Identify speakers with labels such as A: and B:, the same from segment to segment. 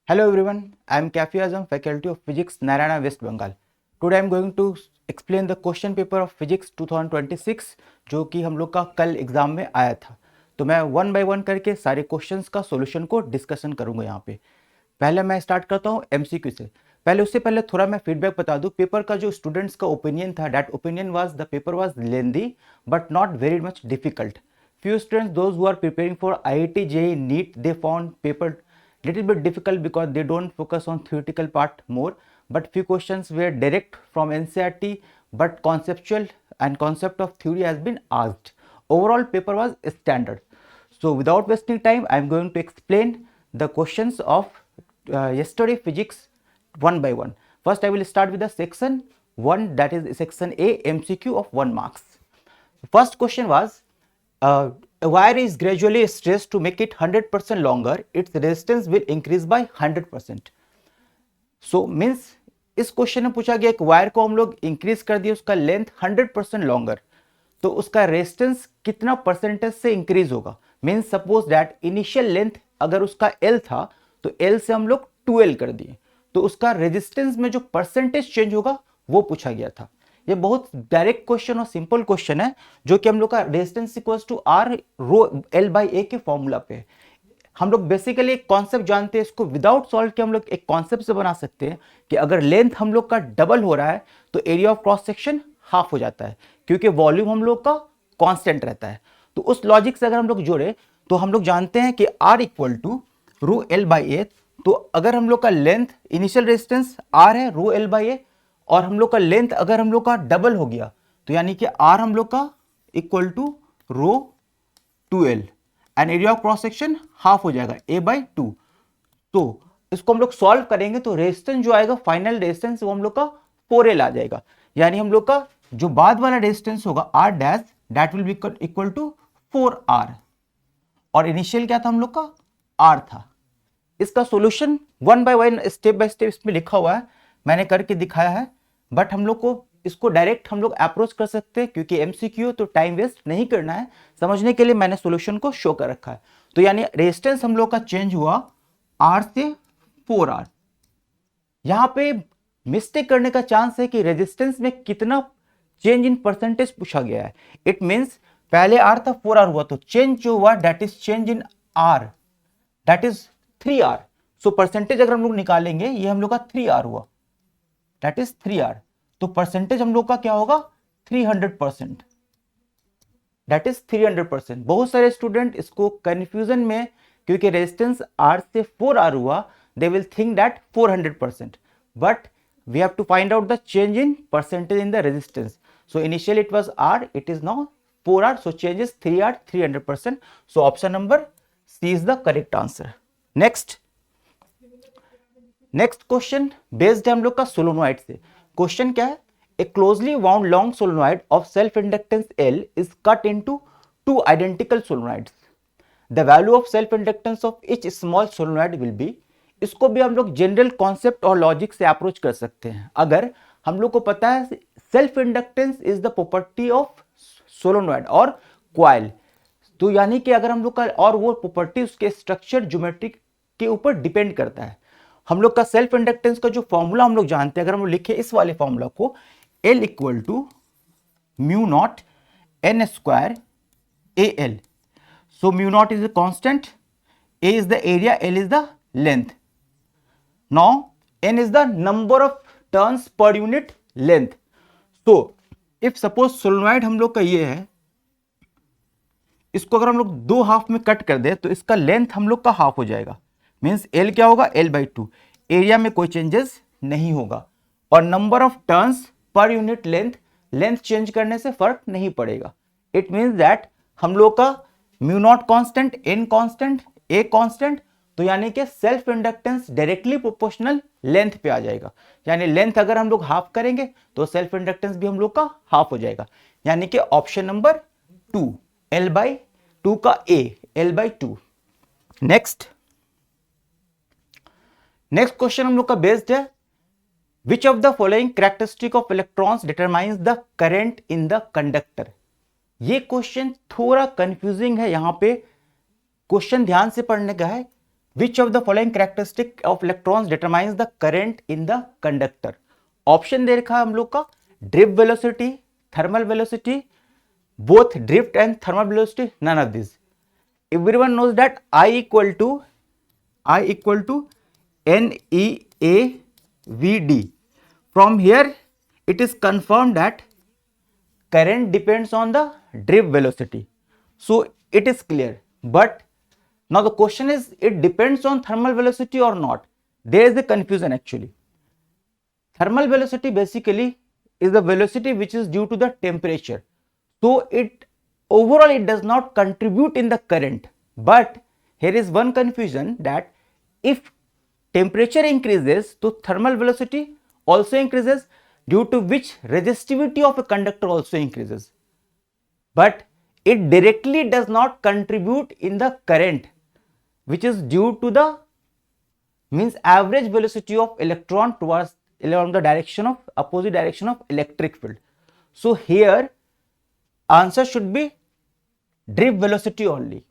A: Hello everyone, I am Kafi Azam, Faculty of Physics, Narayana, West Bengal. Today I am going to explain the question paper of Physics 2026 जो कि हम लोग का कल exam में आया था। तो मैं वन बाय वन करके सारे क्वेश्चंस का सॉल्यूशन को डिस्कशन करूंगा यहाँ पे। पहले मैं स्टार्ट करता हूँ एमसीक्यू से। उससे पहले थोड़ा मैं फीडबैक बता दूं। पेपर का जो स्टूडेंट्स का ओपिनियन था, that opinion was the paper was lengthy but not very much difficult. Few students, those who are preparing for IIT JEE NEET, they found paper little bit difficult because they don't focus on theoretical part more, but few questions were direct from NCERT but conceptual and concept of theory has been asked. Overall paper was standard. So without wasting time, I am going to explain the questions of yesterday physics one by one. First I will start with the section 1, that is section A, MCQ of 1 marks. First question was, a wire is gradually stretched to make it 100% longer, its resistance will increase by 100%. So means इस question में पूछा गया एक wire को हम लोग increase कर दिए, उसका लेंथ 100% लॉन्गर, तो उसका रेजिस्टेंस कितना परसेंटेज से इंक्रीज होगा. Means suppose that initial length अगर उसका L था तो L से हम लोग 2L कर दिए, तो उसका रेजिस्टेंस में जो परसेंटेज चेंज होगा वो पूछा गया था. ये बहुत डायरेक्ट क्वेश्चन और सिंपल क्वेश्चन है जो कि हम लोग का resistance equals to R rho L by A के फॉर्मूला पे. हम लोग बेसिकली एक कॉन्सेप्ट जानते हैं, इसको विदाउट सॉल्व के हम लोग एक कॉन्सेप्ट से बना सकते हैं कि अगर लेंथ हम लोग का डबल हो रहा है तो area of cross section half हो जाता है, क्योंकि वॉल्यूम हम लोग का कांस्टेंट रहता है. तो उस लॉजिक से अगर हम लोग जोड़े तो हम लोग जानते हैं कि R equal to rho L by A. तो अगर हम लोग का लेंथ इनिशियल रेजिस्टेंस आर है रो एल बाई ए, और हम लोग का लेंथ अगर हम लोग का डबल हो गया तो यानी कि आर हम लोग का equal to rho 2L and area of cross section half हो जाएगा A बाई 2. तो इसको हम लोग सॉल्व करेंगे तो रेजिस्टेंस जो आएगा फाइनल रेजिस्टेंस वो हम लोग का 4L आ जाएगा. यानी हम लोग का जो बाद वाला रेजिस्टेंस होगा R dash, that will be equal to 4R, और इनिशियल क्या था हम लोग का R था. इसका solution one by one step by step इसमें लिखा हुआ है, मैंने करके दिखाया है. बट हम लोग को इसको डायरेक्ट हम लोग अप्रोच कर सकते हैं क्योंकि एमसीक्यू तो टाइम वेस्ट नहीं करना है. समझने के लिए मैंने सॉल्यूशन को शो कर रखा है. तो यानी रेजिस्टेंस हम लोग का चेंज हुआ R से 4R. यहां पे मिस्टेक करने का चांस है कि रेजिस्टेंस में कितना चेंज इन परसेंटेज पूछा गया है. इट मींस पहले R था 4R हुआ, तो चेंज जो हुआ that is change in R, that is 3R. So percentage अगर हम लोग निकालेंगे ये हम लोग का 3R हुआ, दैट इज 3R. तो परसेंटेज हम लोग का क्या होगा 300%, दैट इज 300%. बहुत सारे स्टूडेंट इसको कंफ्यूजन में, क्योंकि रेजिस्टेंस R से 4R हुआ, they will think that 400%, but we have to find out the change in percentage in the resistance. So initial it was R, it is now 4R, so change is 3R, 300%. So option number C is the correct answer. Next question based है हम लोग का solenoid से. Question क्या है, a closely wound long solenoid of self inductance L is cut into two identical सोलोनॉइड्स. The value of self inductance of each small solenoid will be. इसको भी हम लोग जनरल कॉन्सेप्ट और लॉजिक से अप्रोच कर सकते हैं. अगर हम लोग को पता है self inductance is the property of solenoid और कॉइल, तो यानी कि अगर हम लोग का और वो प्रॉपर्टी उसके स्ट्रक्चर ज्योमेट्री के ऊपर डिपेंड करता है. हम लोग का सेल्फ इंडक्टेंस का जो फॉर्मूला हम लोग जानते हैं, अगर हम लोग लिखे इस वाले फॉर्मूला को, L equal to mu naught n square a l. So mu naught is the constant, A is the area, L is the length. Now N is the number of turns per unit length. So if suppose solenoid हम लोग का ये है, इसको अगर हम लोग दो हाफ में कट कर दे तो इसका लेंथ हम लोग का हाफ हो जाएगा. मीन्स L क्या होगा L बाई 2. एरिया में कोई चेंजेस नहीं होगा, और number of turns per unit length change करने से फर्क नहीं पड़ेगा. इट मीन्स दैट हम लोग का mu naught constant, N constant, A constant, तो यानी कि self inductance directly proportional length पे आ जाएगा. यानी लेंथ अगर हम लोग हाफ करेंगे तो सेल्फ इंडक्टेंस भी हम लोग का हाफ हो जाएगा. यानी कि ऑप्शन नंबर 2, L बाई 2 का A, L by 2. Next question हम लोग का बेस्ड है, which of the following characteristic of electrons determines the current in the conductor. ये क्वेश्चन थोड़ा कंफ्यूजिंग है. यहां पे क्वेश्चन ध्यान से पढ़ने का है. Which of the following characteristic of electrons determines the current in the conductor. Option दे रखा है हम लोग का drift velocity, thermal velocity, both drift and thermal velocity, none of these. Everyone knows that I equal to NEAVD. From here it is confirmed that current depends on the drift velocity, so it is clear. But now the question is, it depends on thermal velocity or not? There is a confusion actually. Thermal velocity basically is the velocity which is due to the temperature. So it overall it does not contribute in the current. But here is one confusion, that if temperature increases, so thermal velocity also increases, due to which resistivity of a conductor also increases. But it directly does not contribute in the current, which is due to the average velocity of electron towards along the direction of opposite direction of electric field. So here answer should be drift velocity only,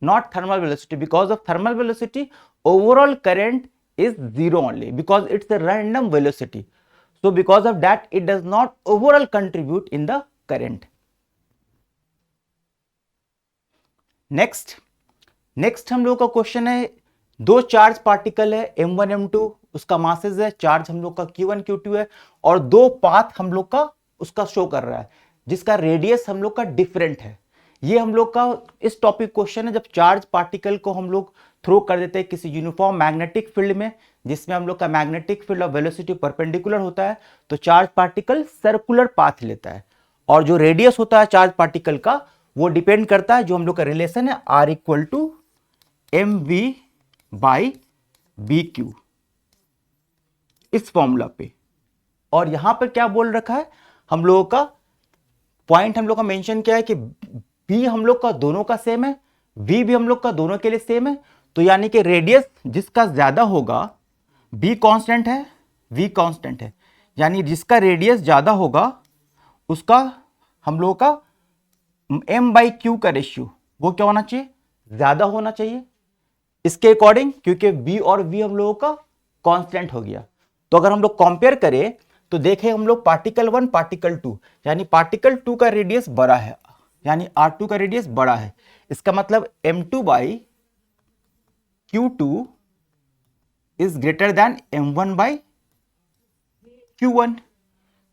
A: not thermal velocity, because of thermal velocity overall current is zero only, because it's a random velocity. So because of that it does not overall contribute in the current. Next हम लोग का question है, दो charge particle है M1 M2, उसका masses है, charge हम लोग का Q1 Q2 है, और दो पाथ हम लोग का उसका शो कर रहा है, जिसका रेडियस हम लोग का डिफरेंट है। ये हम लोग का इस टॉपिक क्वेश्चन है, जब चार्ज पार्टिकल को हम लोग थ्रो कर देते हैं किसी यूनिफॉर्म मैग्नेटिक फील्ड में, जिसमें हम लोग का मैग्नेटिक फील्ड और वेलोसिटी परपेंडिकुलर होता है, तो चार्ज पार्टिकल सर्कुलर पाथ लेता है, और जो रेडियस होता है चार्ज पार्टिकल का वो डिपेंड करता है, जो हम लोग का रिलेशन है R equal to mv by b q, इस फॉर्मूला पे। और यहां पर क्या बोल रखा है, हम लोगों का पॉइंट हम लोग का मेंशन किया है कि b हम लोग का दोनों का सेम है, v भी हम लोग का दोनों के लिए सेम है, तो यानी कि रेडियस जिसका ज्यादा होगा, b कांस्टेंट है, v कांस्टेंट है, यानी जिसका रेडियस ज्यादा होगा उसका हम लोगों का m बाई क्यू का रेशियो वो क्या होना चाहिए, ज्यादा होना चाहिए इसके अकॉर्डिंग, क्योंकि b और v हम लोगों का कांस्टेंट हो गया। तो अगर हम लोग कंपेयर करें तो देखें हम लोग पार्टिकल 1 पार्टिकल 2, यानी पार्टिकल 2 का रेडियस बड़ा है, यानी R2 का रेडियस बड़ा है, इसका मतलब m2 by Q2 is greater than m1 by Q1।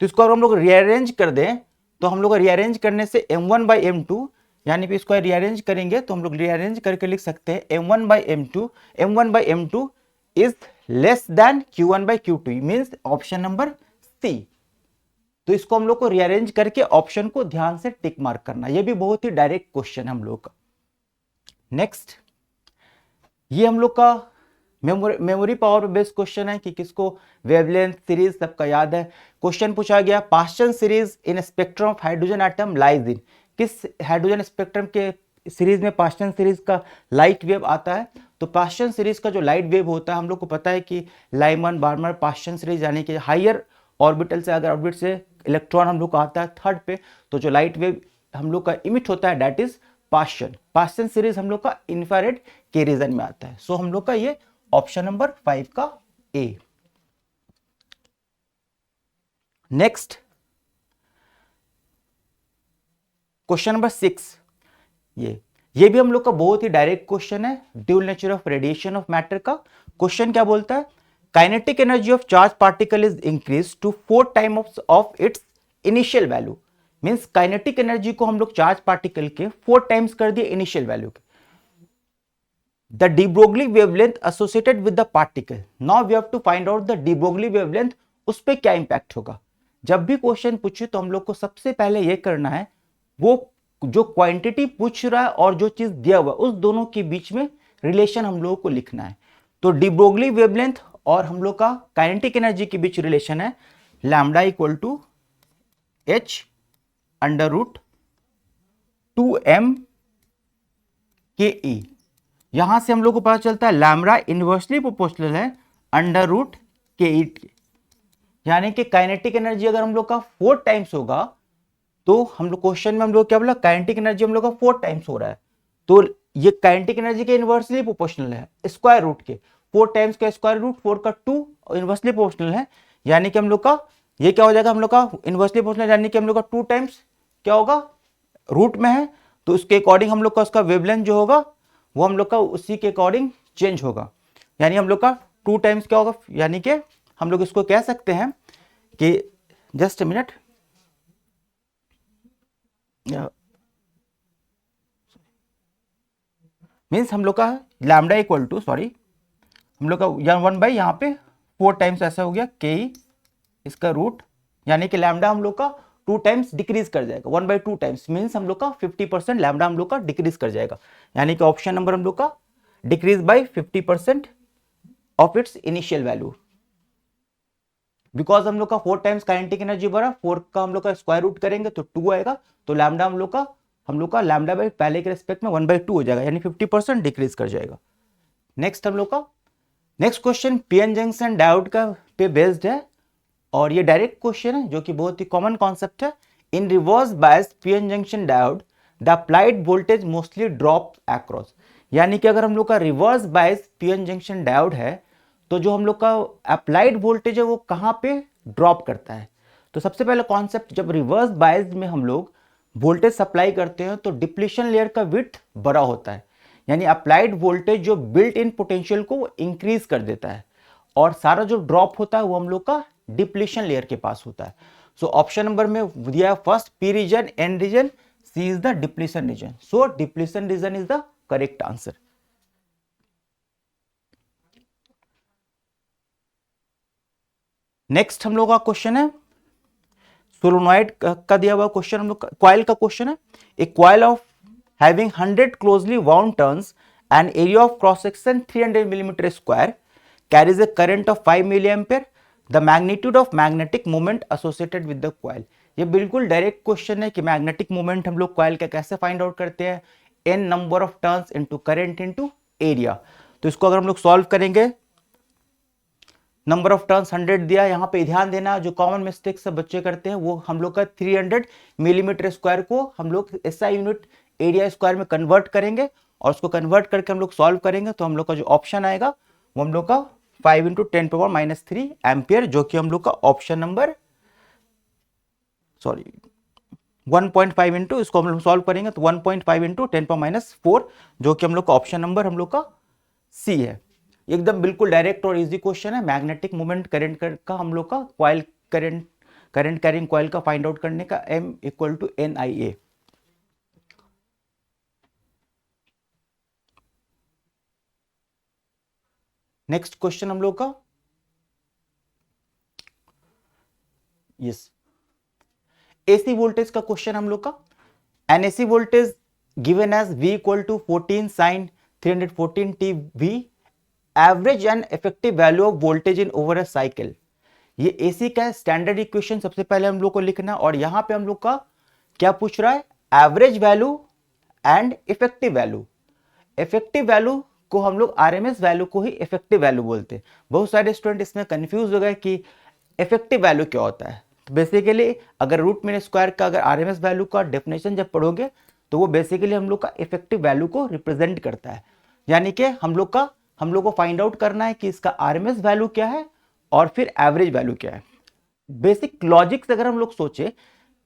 A: तो इसको अगर हम लोग रीअरेंज कर दें, तो हम लोग रीअरेंज करने से m1 बाई m2, यानी कि इसको रीअरेंज करेंगे तो हम लोग रीअरेंज करके लिख सकते हैं m1 by m2 is less than q1 by q2, means option number c. तो इसको हम लोग को रीअरेंज करके ऑप्शन को ध्यान से टिक मार्क करना, ये भी बहुत ही डायरेक्ट क्वेश्चन है हम लोग का। नेक्स्ट, ये हम लोग का मेमोरी पावर पे बेस्ड क्वेश्चन है कि किसको वेवलेंथ सीरीज सबका याद है। क्वेश्चन पूछा गया, Paschen series in spectrum of hydrogen atom lies in, किस हाइड्रोजन स्पेक्ट्रम के सीरीज में पास्चन सीरीज का लाइट वेव आता है। तो पास्चन सीरीज का जो लाइट वेव होता है, हम लोग को पता है कि लाइमन बार्मर पास्चन सीरीज, यानी कि हायर ऑर्बिटल से अगर ऑर्बिट से इलेक्ट्रॉन हम लोग को आता है थर्ड पे, तो जो लाइट वेव हम लोग का इमिट होता है दैट इज पास्चन सीरीज हम लोग का इंफ्रारेड के रीजन में आता है। सो हम लोग का ये ऑप्शन नंबर 5 का ए। नेक्स्ट, क्वेश्चन नंबर 6, ये भी हम लोग का बहुत ही डायरेक्ट क्वेश्चन है, dual nature of radiation of matter का। क्वेश्चन क्या बोलता है, kinetic energy of charge particle is increase to 4 times of its initial value, means kinetic energy को हम लोग चार्ज पार्टिकल के 4 टाइम्स कर दिए इनिशियल वैल्यू के। The de Broglie wavelength associated with the particle. Now we have to find out the de Broglie wavelength, उस पे क्या इंपैक्ट होगा। जब भी क्वेश्चन पूछे तो हम लोग को सबसे पहले ये करना है, वो जो क्वांटिटी पूछ रहा है और जो चीज दिया हुआ उस दोनों के बीच में रिलेशन हम लोगों को लिखना है। तो डी ब्रोगली वेवलेंथ और हम लोग का काइनेटिक एनर्जी के बीच रिलेशन है lambda equal to h under root 2m K ई। यहां से हम लोग को पता चलता है लैम्डा इनवर्सली प्रोपोर्शनल है अंडर रूट के ई, यानी कि काइनेटिक एनर्जी अगर हम लोग का 4 टाइम्स होगा, तो हम लोग क्वेश्चन में हम लोग क्या बोला, काइनेटिक एनर्जी हम लोग का 4 टाइम्स हो रहा है, तो ये काइनेटिक एनर्जी के इनवर्सली प्रोपोर्शनल है स्क्वायर रूट के, 4 टाइम्स का स्क्वायर रूट 4 का 2 इनवर्सली प्रोपोर्शनल है, यानी कि हम लोग का ये क्या हो जाएगा, हम लोग का इनवर्सली प्रोपोर्शनल यानी कि हम लोग का 2 टाइम्स क्या होगा रूट में है, तो उसके अकॉर्डिंग हम लोग का उसका वेवलेंथ जो होगा वो हम लोग का उसी के अकॉर्डिंग चेंज होगा, यानी हम लोग का 2 टाइम्स क्या होगा, यानी कि हम लोग इसको कह सकते हैं कि जस्ट अ मिनट, मीन्स हम लोग का लैम्डा इक्वल टू सॉरी हम लोग का 1 बाई यहाँ पे 4 टाइम्स ऐसा हो गया के इसका रूट, यानी कि लैम्डा हम लोग का 2 टाइम्स डिक्रीज कर जाएगा, 1/2 टाइम्स मीन्स हम लोग का 50% लैम्डा हम लोग का डिक्रीज कर जाएगा, यानी कि ऑप्शन नंबर हम लोग का decrease by 50% of its initial value, because हम लोग का 4 टाइम्स काइनेटिक एनर्जी बढ़ा, 4 का हम लोग का स्क्वायर रूट करेंगे तो 2 आएगा, तो लैम्डा हम लोग का लैम्डा बाई पहले के रिस्पेक्ट में 1/2 हो जाएगा, यानी 50% डिक्रीज कर जाएगा। नेक्स्ट हम लोग का next question PN junction diode का पे बेस्ड है, और ये डायरेक्ट क्वेश्चन है जो कि बहुत ही कॉमन कॉन्सेप्ट है। In reverse bias PN junction diode the applied voltage mostly drop across, यानी कि अगर हम लोग का reverse bias PN junction diode है तो जो हम लोग का अप्लाइड वोल्टेज है वो कहाँ पे ड्रॉप करता है। तो सबसे पहले कॉन्सेप्ट, जब रिवर्स बायस में हम लोग वोल्टेज सप्लाई करते हैं तो डिप्लीशन लेयर का विड्थ बड़ा होता है, यानी अप्लाइड वोल्टेज जो बिल्ट इन पोटेंशियल को इंक्रीज कर देता है, और सारा जो ड्रॉप होता है वो हम लोग का डिप्लीशन लेयर के पास होता है। सो ऑप्शन नंबर में दिया first p region n region, c is the depletion region, so depletion region is the correct answer. Next हम लोग का क्वेश्चन है सोलोनॉइड का दिया हुआ क्वेश्चन, हम लोग कॉइल का क्वेश्चन है। A coil of having 100 closely wound turns and area of cross section 300 millimetre square carries a current of 5 milliampere, the magnitude of magnetic moment associated with the coil। ये बिल्कुल direct question है कि magnetic moment हम लोग coil का कैसे find out करते हैं, n number of turns into current into area. तो इसको अगर हम लोग सॉल्व करेंगे, नंबर ऑफ टर्न्स 100 दिया, यहाँ पे ध्यान देना जो कॉमन मिस्टेक सब बच्चे करते हैं वो हम लोग का 300 मिलीमीटर स्क्वायर को हम लोग एसआई यूनिट एरिया स्क्वायर में कन्वर्ट करेंगे, और उसको कन्वर्ट करके हम लोग सॉल्व करेंगे तो हम लोग का जो ऑप्शन आएगा वो हम लोग का 5 × 10⁻³ एम्पियर, जो कि हम लोग का ऑप्शन नंबर 1.5 इंटू इसको हम लोग सॉल्व करेंगे तो 1.5 × 10⁻⁴, जो कि हम लोग का ऑप्शन नंबर हम लोग का सी है। एकदम बिल्कुल डायरेक्ट और इजी क्वेश्चन है, मैग्नेटिक मोमेंट करंट का हम लोग का कॉइल करंट कैरिंग कॉइल का फाइंड आउट करने का M = NIA। नेक्स्ट क्वेश्चन हम लोग का यस एसी वोल्टेज का क्वेश्चन हम लोग का। An AC voltage given as V = 14 sin 314 t V, average and effective value of voltage in over a cycle. ये एसी का स्टैंडर्ड इक्वेशन सबसे पहले हम लोग को लिखना, और यहां पे हम लोग का क्या पूछ रहा है, average value and effective value. Effective value को हम लोग आरएमएस वैल्यू को ही इफेक्टिव वैल्यू बोलते हैं। बहुत सारे स्टूडेंट इसमें कंफ्यूज हो गए कि इफेक्टिव वैल्यू क्या होता है। तो बेसिकली अगर रूट मीन स्क्वायर का अगर आरएमएस वैल्यू का डेफिनेशन जब पढ़ोगे तो वो बेसिकली हम लोग का इफेक्टिव वैल्यू को रिप्रेजेंट करता है, यानी कि हम लोग को फाइंड आउट करना है कि इसका आरएमएस वैल्यू क्या है और फिर एवरेज वैल्यू क्या है। बेसिक लॉजिक से अगर हम लोग सोचे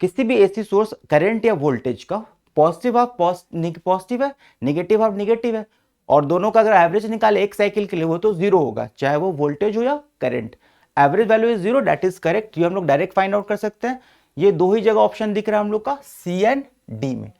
A: किसी भी एसी सोर्स करंट या वोल्टेज का पॉजिटिव ऑफ पॉजिटिव है, नेगेटिव ऑफ नेगेटिव है, और दोनों का अगर एवरेज निकाले एक साइकिल के लिए वो तो जीरो होगा, चाहे वो वोल्टेज हो या current. Average value is zero, that is correct. ये हम लोग डायरेक्ट फाइंड आउट कर सकते हैं। ये दो ही जगह ऑप्शन दिख रहा है हम लोग का सी एंड डी में।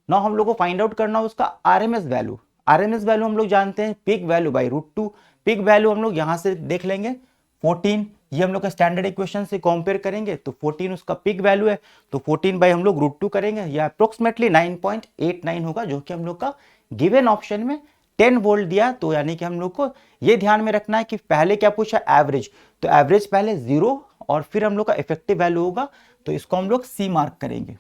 A: ना हम लोग को फाइंड आउट करना उसका आरएमएस वैल्यू। आरएमएस वैल्यू हम लोग जानते हैं peak value by √2। Peak value हम लोग यहां से देख लेंगे 14, ये हम लोग का स्टैंडर्ड इक्वेशन से कंपेयर करेंगे तो 14 उसका पीक वैल्यू है, तो 14 बाई हम लोग √2 करेंगे, या अप्रोक्सीमेटली 9.89 होगा, जो कि हम लोग का गिवन ऑप्शन में 10 वोल्ट दिया। तो यानी कि हम लोग को ये ध्यान में रखना है कि पहले क्या पूछा एवरेज, तो एवरेज पहले 0 और फिर हम लोग का इफेक्टिव वैल्यू होगा, तो इसको हम लोग सी मार्क करेंगे।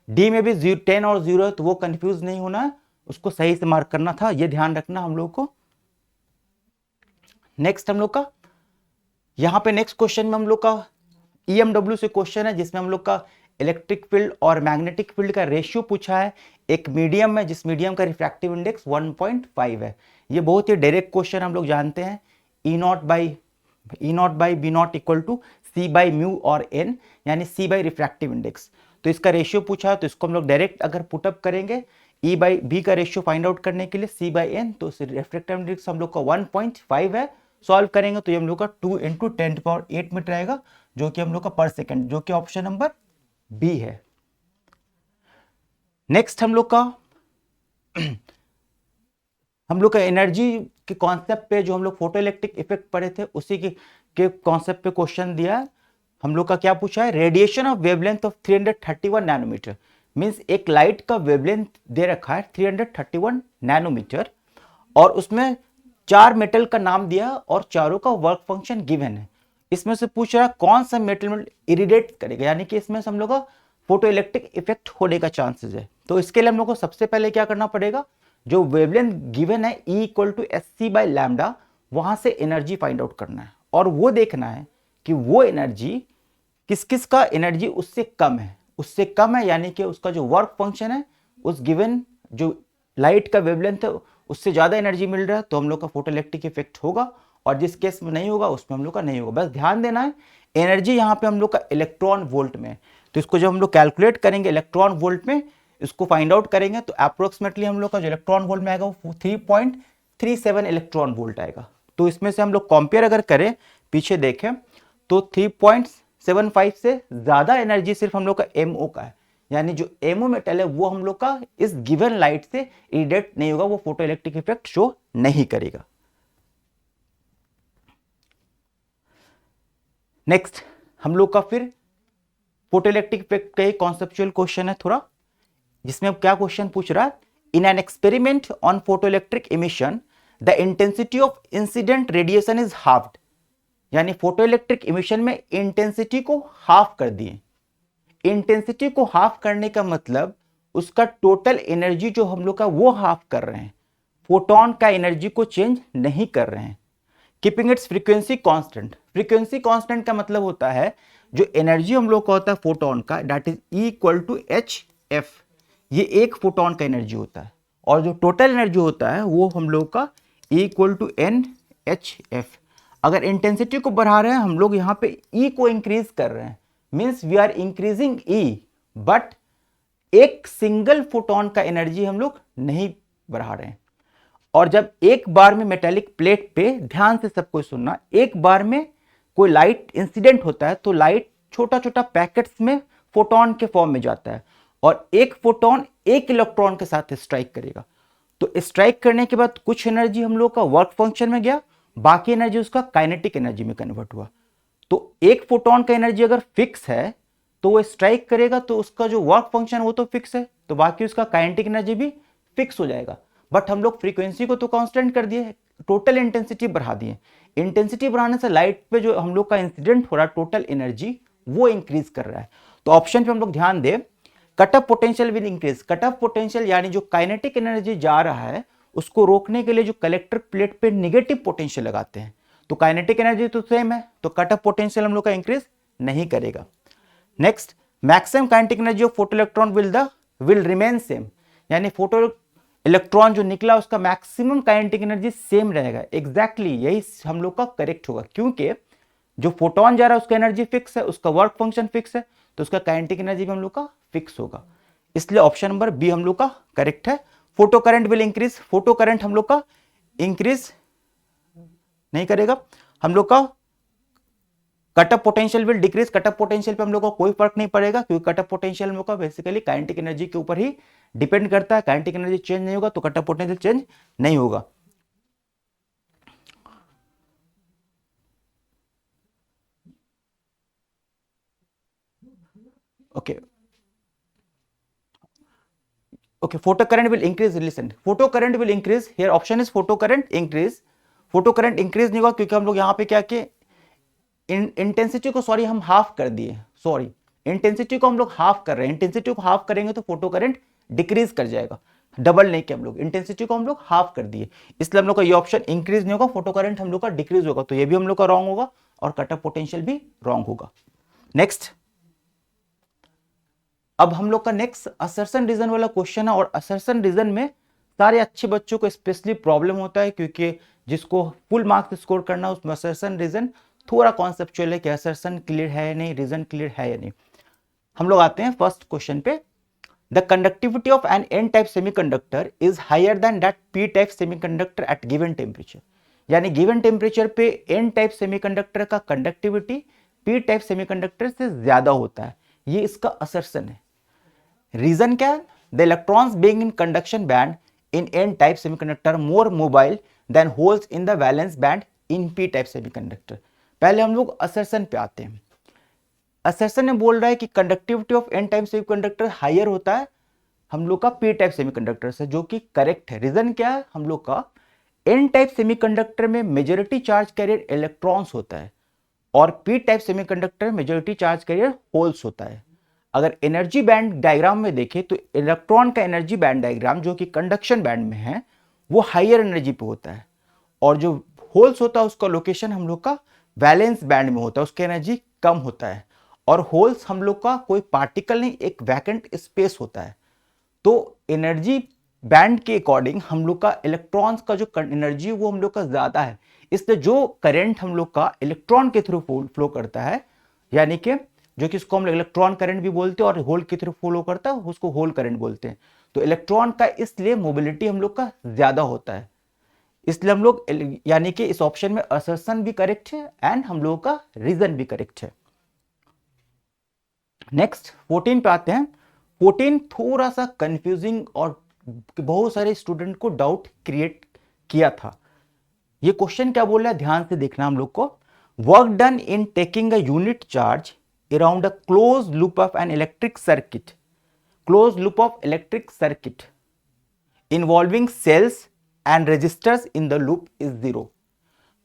A: डी में भी 10 और 0 है तो वो कंफ्यूज नहीं होना है, उसको सही से मार्क करना था, ये ध्यान रखना हम लोग को। नेक्स्ट हम लोग का यहाँ पे नेक्स्ट क्वेश्चन में हम लोग का ईएमडब्ल्यू से क्वेश्चन है, जिसमें हम लोग का इलेक्ट्रिक फील्ड और मैग्नेटिक फील्ड का रेशियो पूछा है एक मीडियम में, जिस मीडियम का रिफ्रैक्टिव इंडेक्स 1.5 है। ये बहुत ही डायरेक्ट क्वेश्चन हम लोग जानते हैं, E not by B not equal to C by mu और एन, यानी सी बाई रिफ्रैक्टिव इंडेक्स। तो इसका रेशियो पूछा है, तो इसको हम लोग डायरेक्ट अगर पुटअप करेंगे ई बाई बी का रेशियो फाइंड आउट करने के लिए सी बाई एन, तो रिफ्रैक्टिव इंडेक्स हम लोग का 1.5 है। सॉल्व करेंगे तो ये हम लोग का 2 × 10⁸ मीटर आएगा, जो कि हम लोग का पर सेकंड, जो कि ऑप्शन नंबर बी है। नेक्स्ट हम लोग का एनर्जी के कॉन्सेप्ट पे, जो हम लोग फोटो इलेक्ट्रिक इफेक्ट पढ़े थे, उसी के कॉन्सेप्ट पे क्वेश्चन दिया है। हम लोग का क्या पूछा है, radiation of wavelength of 331 nanometre. Means एक लाइट का वेवलेंथ दे रखा है 331 नैनोमीटर, और उसमें 4 मेटल का नाम दिया और चारों का वर्क फंक्शन गिवन है। इसमें से पूछ रहा है कौन सा मेटल इरिडेट करेगा, यानी कि इसमें से हम लोग का फोटो इलेक्ट्रिक इफेक्ट होने का चांसेस है। तो इसके लिए हम लोग को सबसे पहले क्या करना पड़ेगा, जो वेवलेंथ गिवन है E equal to SC by lambda, वहां से एनर्जी फाइंड आउट करना है, और वो देखना है कि वो एनर्जी किस किस का एनर्जी उससे कम है, यानी कि उसका जो वर्क फंक्शन है उस गिवन जो लाइट का वेवलेंथ है उससे ज्यादा एनर्जी मिल रहा है, तो हम लोग का फोटो इलेक्ट्रिक इफेक्ट होगा, और जिस केस में नहीं होगा उसमें हम लोग का नहीं होगा। बस ध्यान देना है एनर्जी यहाँ पे हम लोग का इलेक्ट्रॉन वोल्ट में, तो इसको जब हम लोग कैलकुलेट करेंगे इलेक्ट्रॉन वोल्ट में, इसको फाइंड आउट करेंगे, तो अप्रोक्सीमेटली हम लोग का जो इलेक्ट्रॉन वोल्ट में आएगा वो 3.37 इलेक्ट्रॉन वोल्ट आएगा। तो इसमें से हम लोग कंपेयर अगर करें, पीछे देखें, तो 3.75 से ज्यादा एनर्जी सिर्फ हम लोग का MO का है, यानी जो MO मेटल है वो हम लोग का इस गिवन लाइट से इरिडेट नहीं होगा, वो फोटो इलेक्ट्रिक इफेक्ट शो नहीं करेगा। नेक्स्ट हम लोग का फिर फोटो इलेक्ट्रिक इफेक्ट का एक कॉन्सेप्चुअल क्वेश्चन है थोड़ा, जिसमें अब क्या क्वेश्चन पूछ रहा है, in an experiment on photo electric emission the intensity of incident radiation is halved, यानी फोटो इलेक्ट्रिक इमिशन में इंटेंसिटी को हाफ कर दिए। इंटेंसिटी को हाफ करने का मतलब उसका टोटल एनर्जी जो हम लोग का वो हाफ कर रहे हैं, फोटोन का एनर्जी को चेंज नहीं कर रहे हैं। Keeping it's frequency constant, frequency constant का मतलब होता है जो एनर्जी हम लोग का होता है फोटोन का, that is E equal to HF, ये एक फोटोन का एनर्जी होता है, और जो टोटल एनर्जी होता है वो हम लोग का E इक्वल टू NHF। अगर इंटेंसिटी को बढ़ा रहे हैं हम लोग, यहाँ पे E को इंक्रीज कर रहे हैं, means we are increasing E, but एक सिंगल फोटोन का एनर्जी हम लोग नहीं बढ़ा रहे हैं। और जब एक बार में मेटेलिक प्लेट पे, ध्यान से सब कुछ सुनना, एक बार में कोई लाइट इंसिडेंट होता है तो लाइट छोटा छोटा पैकेट्स में फोटोन के फॉर्म में जाता है, और एक फोटोन एक इलेक्ट्रॉन के साथ स्ट्राइक करेगा। तो स्ट्राइक करने के बाद कुछ एनर्जी हम लोग का वर्क फंक्शन में गया, बाकी एनर्जी उसका काइनेटिक एनर्जी में कन्वर्ट हुआ। तो एक फोटोन का एनर्जी अगर फिक्स है तो वो स्ट्राइक करेगा, तो उसका जो वर्क फंक्शन वो तो फिक्स है, तो बाकी उसका काइनेटिक एनर्जी भी फिक्स हो जाएगा। बट हम लोग फ्रीक्वेंसी को तो कांस्टेंट कर दिए, टोटल इंटेंसिटी बढ़ा दिए। इंटेंसिटी बढ़ाने से लाइट पे जो हम लोग का इंसिडेंट हो रहा है टोटल एनर्जी वो इंक्रीज कर रहा है। तो ऑप्शन पे हम लोग ध्यान दें, cut off potential will increase. Cut off potential यानी जो काइनेटिक एनर्जी जा रहा है उसको रोकने के लिए जो कलेक्टर प्लेट पे नेगेटिव पोटेंशियल लगाते हैं, तो काइनेटिक एनर्जी तो सेम है, तो कट ऑफ पोटेंशियल हम लोग का इंक्रीज नहीं करेगा। Next, maximum kinetic energy of photo electron will remain same, यानी फोटो इलेक्ट्रॉन जो निकला उसका मैक्सिमम काइनेटिक एनर्जी सेम रहेगा। एग्जैक्टली यही हम लोग का करेक्ट होगा, क्योंकि जो फोटोन जा रहा है उसका एनर्जी फिक्स है, उसका वर्क फंक्शन फिक्स है, तो उसका काइनेटिक एनर्जी भी हम लोग का फिक्स होगा। इसलिए ऑप्शन नंबर बी हम लोग का करेक्ट है। Photo current will increase, photo current हम लोग का इंक्रीज नहीं करेगा। हम लोग का cut off potential will decrease, cut off potential पे हम लोग को कोई फर्क नहीं पड़ेगा, क्योंकि कट ऑफ पोटेंशियल हम लोग का बेसिकली काइनेटिक एनर्जी के ऊपर ही डिपेंड करता है। काइनेटिक एनर्जी चेंज नहीं होगा तो कट ऑफ पोटेंशियल चेंज नहीं होगा। Okay okay, photo current will increase, listen, photo current will increase, here option is photo current increase. Photo current increase नहीं होगा क्योंकि हम लोग यहाँ पे क्या किए, इंटेंसिटी को सॉरी हम हाफ कर दिए, सॉरी इंटेंसिटी को हम लोग हाफ कर रहे हैं। इंटेंसिटी को हाफ करेंगे तो फोटो करंट डिक्रीज कर जाएगा, डबल नहीं किया हम लोग, इंटेंसिटी को हम लोग हाफ कर दिए, इसलिए हम लोग का ये ऑप्शन इंक्रीज नहीं होगा, फोटो करंट हम लोग का डिक्रीज होगा, तो ये भी हम लोग का रॉन्ग होगा और कट ऑफ पोटेंशियल भी रॉन्ग होगा। नेक्स्ट, अब हम लोग का नेक्स्ट असर्शन रीजन वाला क्वेश्चन है, और असर्शन रीजन में सारे अच्छे बच्चों को स्पेशली प्रॉब्लम होता है, क्योंकि जिसको फुल मार्क्स स्कोर करना है उसमें असर्शन रीजन थोड़ा कॉन्सेप्चुअल है कि असर्शन क्लियर है या नहीं, रीजन क्लियर है या नहीं। हम लोग आते हैं फर्स्ट क्वेश्चन पे। The conductivity of an n type semiconductor is higher than that p type semiconductor at given temperature. यानी गिवन टेम्परेचर पे एन टाइप सेमीकंडक्टर का कंडक्टिविटी पी टाइप सेमीकंडक्टर से ज्यादा होता है, ये इसका असर्शन है। रीजन क्या है? The electrons being in conduction band in n type semiconductor more mobile than holes in the valence band in p type semiconductor. पहले हम लोग असर्शन पे आते हैं। असर्शन में बोल रहा है कि conductivity of n type semiconductor higher होता है हम लोग का पी टाइप सेमीकंडक्टर से, जो कि करेक्ट है। रीजन क्या है? हम लोग का एन टाइप सेमीकंडक्टर में मेजॉरिटी चार्ज कैरियर इलेक्ट्रॉन्स होता है और पी टाइप सेमीकंडक्टर में मेजॉरिटी चार्ज कैरियर होल्स होता है। अगर एनर्जी बैंड डायग्राम में देखें तो इलेक्ट्रॉन का एनर्जी बैंड डायग्राम जो कि कंडक्शन बैंड में है वो हायर एनर्जी पे होता है, और जो होल्स होता है उसका लोकेशन हम लोग का वैलेंस बैंड में होता है, उसकी एनर्जी कम होता है। और होल्स हम लोग का कोई पार्टिकल नहीं, एक वैकेंट स्पेस होता है। तो एनर्जी बैंड के अकॉर्डिंग हम लोग का इलेक्ट्रॉन्स का जो एनर्जी वो हम लोग का ज्यादा है, इसलिए जो करंट हम लोग का इलेक्ट्रॉन के थ्रू फ्लो करता है, यानी कि जो कि इसको हम लोग इलेक्ट्रॉन करंट भी बोलते हैं, और होल के थ्रू फ्लो करता है उसको होल करंट बोलते हैं। तो इलेक्ट्रॉन का इसलिए मोबिलिटी हम लोग का ज्यादा होता है, इसलिए हम लोग यानी कि इस ऑप्शन में असर्शन भी करेक्ट है एंड हम लोगों का रीजन भी करेक्ट है। नेक्स्ट 14 पे आते हैं। 14 थोड़ा सा कंफ्यूजिंग और बहुत सारे स्टूडेंट को डाउट क्रिएट किया था। ये क्वेश्चन क्या बोल रहा है, ध्यान से देखना हम लोग को। Work done in taking a unit charge around a close loop of an electric circuit, close loop of electric circuit involving cells and resistors in the loop is zero.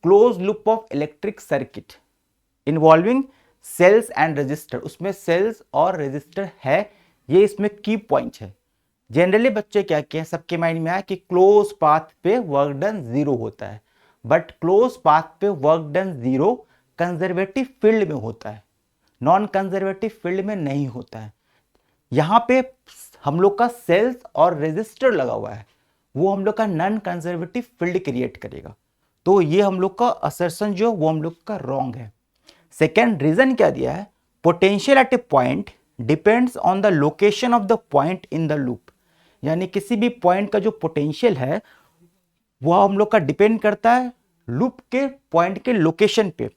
A: Closed loop of electric circuit involving cells and resistor, उसमें cells और resistor है, ये इसमें की point है। Generally बच्चे क्या किए, सबके माइंड में आया कि क्लोज पाथ पे वर्क डन जीरो होता है, बट क्लोज पाथ पे work done zero conservative field में होता है, नॉन कंजर्वेटिव फील्ड में नहीं होता है। यहाँ पे हम लोग का सेल्स और रेजिस्टर लगा हुआ है, वो हम लोग का नॉन कंजर्वेटिव फील्ड क्रिएट करेगा। तो ये हम लोग का असर्शन जो वो हम लोग का रॉन्ग है। सेकेंड रीजन क्या दिया है, potential at a point depends on the location of the point in the loop. यानी किसी भी पॉइंट का जो पोटेंशियल है वो हम लोग का डिपेंड करता है लूप के पॉइंट के लोकेशन पे।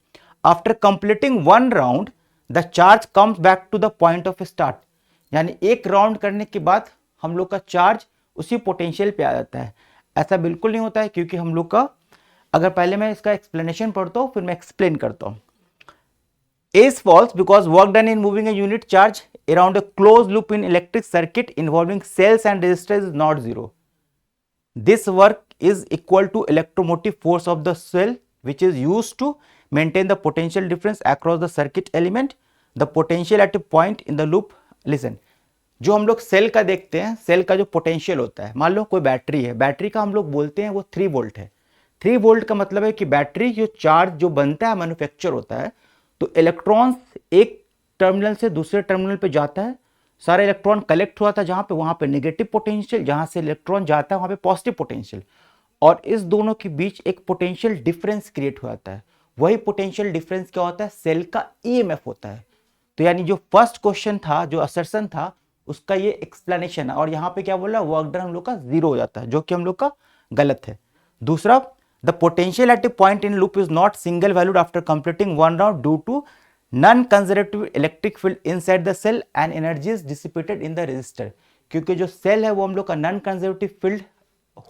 A: After completing one round the charge comes back to the point of start, यानी एक राउंड करने के बाद हम लोग का चार्ज उसी पोटेंशियल पे आ जाता है। ऐसा बिल्कुल नहीं होता है, क्योंकि हम लोग का, अगर पहले मैं इसका एक्सप्लेनेशन पढ़ता हूँ फिर मैं एक्सप्लेन करता हूँ। is false because work done in moving a unit charge around a closed loop in electric circuit involving cells and resistors is not zero. This work is equal to electromotive force of the cell which is used to maintain the potential difference across the circuit element. The potential at a point in the loop, listen, जो हम लोग cell का देखते हैं, cell का जो potential होता है, मान लो कोई बैटरी है, बैटरी का हम लोग बोलते हैं वो 3 वोल्ट है। 3 वोल्ट का मतलब है कि बैटरी जो चार्ज जो बनता है मैन्युफैक्चर होता है, तो इलेक्ट्रॉन्स एक टर्मिनल से दूसरे टर्मिनल पे जाता है, सारे इलेक्ट्रॉन कलेक्ट हुआ था जहां पे, वहां पे नेगेटिव पोटेंशियल, जहां से इलेक्ट्रॉन जाता है वहां पे पॉजिटिव पोटेंशियल, और इस दोनों के बीच एक पोटेंशियल डिफरेंस क्रिएट हो जाता है। वही पोटेंशियल डिफरेंस क्या होता है, सेल का ईएमएफ होता है। तो यानी जो फर्स्ट क्वेश्चन था, जो असर्शन था, उसका ये एक्सप्लेनेशन है। और यहाँ पे क्या बोला, वर्क डन हम लोग का जीरो हो जाता है, जो कि हम लोग का गलत है। दूसरा, the potential at a point in loop is not single valued after completing one round due to non conservative electric field inside the cell and energy is dissipated in the resistor. क्योंकि जो cell है वो हम लोग का non conservative field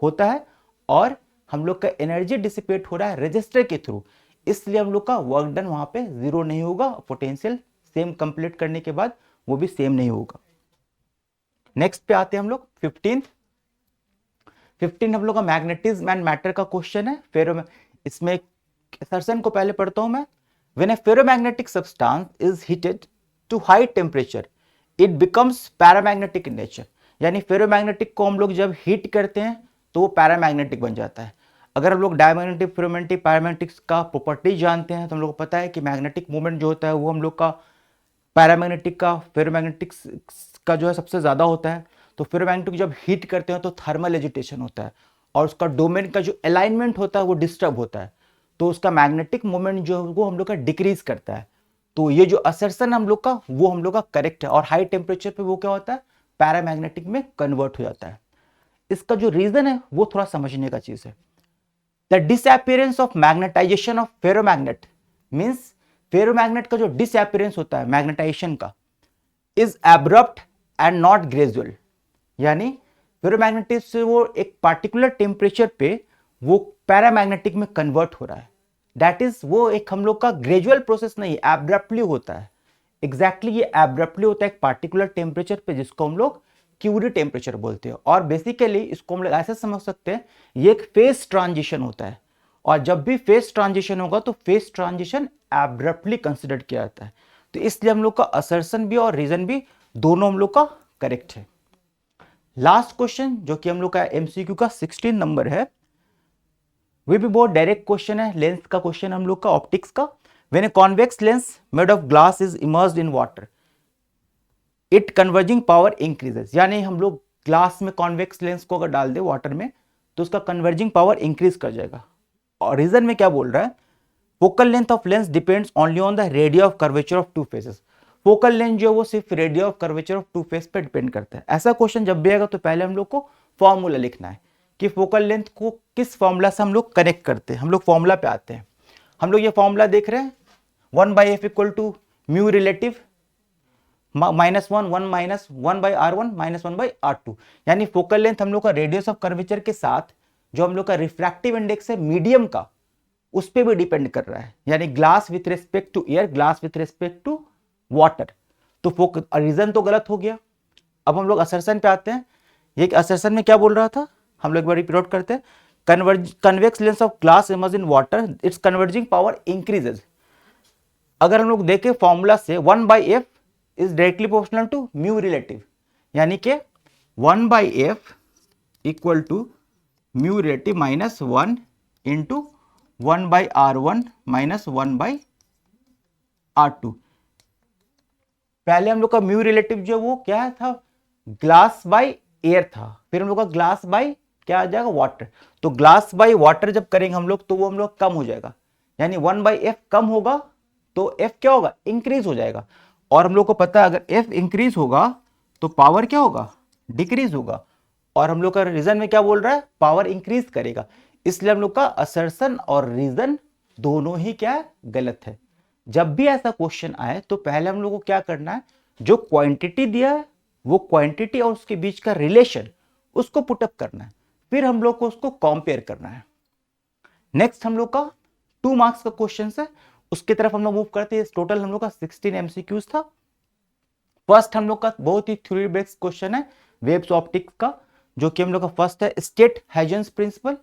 A: होता है और हम लोग का एनर्जी डिसिपेट हो रहा है रेजिस्टर के थ्रू, इसलिए हम लोग का वर्क डन वहां पे जीरो नहीं होगा, पोटेंशियल सेम कंप्लीट करने के बाद वो भी सेम नहीं होगा। नेक्स्ट पे आते हैं हम लोग 15 हम लोग का मैग्नेटिज्म एंड मैटर का क्वेश्चन है। फेरो, इसमें असर्शन को पहले पढ़ता हूं मैं। When a ferromagnetic substance is heated to high temperature it becomes paramagnetic in nature. यानी फेरोमैग्नेटिक को हम लोग जब हीट करते हैं तो वो पैरामैग्नेटिक बन जाता है। अगर हम लोग डायमैग्नेटिक, फेरोमैग्नेटिक, पैरामैग्नेटिक्स का प्रॉपर्टी जानते हैं तो हम लोग को पता है कि मैग्नेटिक मूवमेंट जो होता है वो हम लोग का पैरामैग्नेटिक का फेरोमैग्नेटिक का जो है सबसे ज़्यादा होता है। तो फेरोमैग्नेटिक जब हीट करते हैं तो थर्मल एजिटेशन होता है और उसका डोमेन का जो अलाइनमेंट होता है वो डिस्टर्ब होता है, तो उसका मैग्नेटिक मोमेंट जो है वो हम लोग का डिक्रीज करता है। तो ये जो असर्शन हम लोग का वो हम लोग का करेक्ट है, और हाई टेम्परेचर पे वो क्या होता है, पैरामैग्नेटिक में कन्वर्ट हो जाता है। इसका जो रीजन है वो थोड़ा समझने का चीज है। The disappearance of magnetization of ferromagnet means ferromagnet का जो डिसअपियरेंस होता है मैग्नेटाइजेशन का is abrupt and not gradual, यानी फेरोमैग्नेटिक से वो एक पार्टिकुलर टेम्परेचर पे वो पैरामैग्नेटिक में कन्वर्ट हो रहा है। दैट इज वो एक हम लोग का ग्रेजुअल प्रोसेस नहीं, एब्रप्टली होता है। एग्जैक्टली ये एब्रप्टली होता है एक पार्टिकुलर टेम्परेचर पे, जिसको हम लोग क्यूरी टेम्परेचर बोलते हैं। और बेसिकली इसको हम लोग ऐसे समझ सकते हैं, ये एक फेस ट्रांजिशन होता है, और जब भी फेस ट्रांजिशन होगा तो फेस ट्रांजिशन एब्रप्टली कंसिडर किया जाता है। तो इसलिए हम लोग का असर्शन भी और रीजन भी दोनों हम लोग का करेक्ट है। लास्ट क्वेश्चन जो कि हम लोग का एमसीक्यू का 16 नंबर है, वे भी बहुत डायरेक्ट क्वेश्चन है, लेंस का क्वेश्चन हम लोग का, ऑप्टिक्स का। When a convex lens made of glass is immersed in water it converging power increases, यानी हम लोग ग्लास में कॉन्वेक्स लेंस को अगर डाल दे वाटर में तो उसका कन्वर्जिंग पावर इंक्रीज कर जाएगा। और रीजन में क्या बोल रहा है, focal length of lens depends only on the radius of curvature of two faces. Focal length जो है वो सिर्फ radius of curvature of two face पे डिपेंड करता है। ऐसा क्वेश्चन जब भी आएगा तो पहले हम लोग को फॉर्मूला लिखना है कि फोकल लेंथ को किस फॉर्मूला से हम लोग कनेक्ट करते हैं। हम लोग फॉर्मूला पे आते हैं। हम लोग ये फॉर्मूला देख रहे हैं, 1/f equal to mu relative -1 1 minus 1/r1 minus 1/r2, यानी फोकल लेंथ हम लोग का रेडियस ऑफ कर्वेचर के साथ जो हम लोग का रिफ्रैक्टिव इंडेक्स है मीडियम का उस पर भी डिपेंड कर रहा है, यानी glass with respect to air, glass with respect to water. तो फोकस रीजन तो गलत हो गया। अब हम लोग असर्शन पे आते हैं। ये असर्शन में क्या बोल रहा था, हम लोग एक बार रिपीट करते हैं। Convex lens of glass immerse in water its converging power increases. अगर हम लोग देखें फॉर्मूला से 1/f is directly proportional to mu relative, यानी कि 1/f equal to mu relative minus 1 into 1/r1 minus 1/r2। पहले हम लोग का म्यू रिलेटिव जो वो क्या था, ग्लास बाय एयर था, फिर हम लोग का ग्लास बाय क्या आ जाएगा, वाटर। तो ग्लास बाय वाटर जब करेंगे हम लोग तो वो हम लोग कम हो जाएगा, यानी 1/f कम होगा तो f क्या होगा, इंक्रीज हो जाएगा। और हम लोग को पता है अगर f इंक्रीज होगा तो पावर क्या होगा, डिक्रीज होगा। और हम लोग का रीजन में क्या बोल रहा है, पावर इंक्रीज करेगा। इसलिए हम लोग का असर्शन और रीजन दोनों ही क्या है, गलत है। जब भी ऐसा क्वेश्चन आए तो पहले हम लोग को क्या करना है, जो क्वांटिटी दिया है वो क्वांटिटी और उसके बीच का रिलेशन उसको पुटअप करना है, फिर हम लोग को उसको कंपेयर करना है। नेक्स्ट हम लोग का 2 मार्क्स का क्वेश्चन है, उसकी तरफ हम लोग मूव करते हैं। टोटल हम लोग का 16 एमसीक्यूज था। फर्स्ट हम लोग का बहुत ही थ्योरी बेस्ड क्वेश्चन है वेव्स ऑप्टिक्स का, जो कि हम लोग का फर्स्ट है स्टेट हाइजेंस प्रिंसिपल।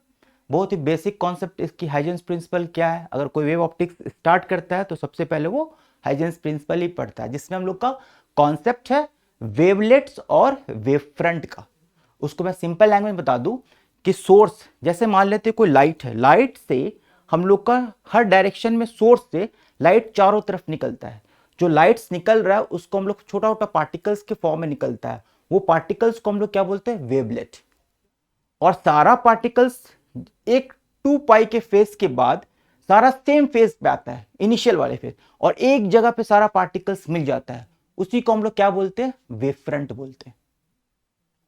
A: बहुत ही बेसिक कॉन्सेप्ट इसकी, हाइजेंस प्रिंसिपल क्या है। अगर कोई वेव ऑप्टिक्स स्टार्ट करता है तो सबसे पहले वो हाइजेंस प्रिंसिपल ही पढ़ता है, जिसमें हम लोग का कॉन्सेप्ट है वेवलेट्स और वेव फ्रंट का। उसको मैं सिंपल लैंग्वेज बता दूं कि सोर्स, जैसे मान लेते कोई लाइट है, लाइट से हम लोग का हर डायरेक्शन में सोर्स से लाइट चारों तरफ निकलता है। जो लाइट्स निकल रहा है उसको हम लोग छोटा छोटा पार्टिकल्स के फॉर्म में निकलता है, वो पार्टिकल्स को हम लोग क्या बोलते हैं, वेवलेट। और सारा पार्टिकल्स एक 2 पाई के फेज के बाद सारा सेम फेज पे आता है, इनिशियल वाले फेज, और एक जगह पे सारा पार्टिकल्स मिल जाता है, उसी को हम लोग क्या बोलते हैं, वेव फ्रंट बोलते हैं।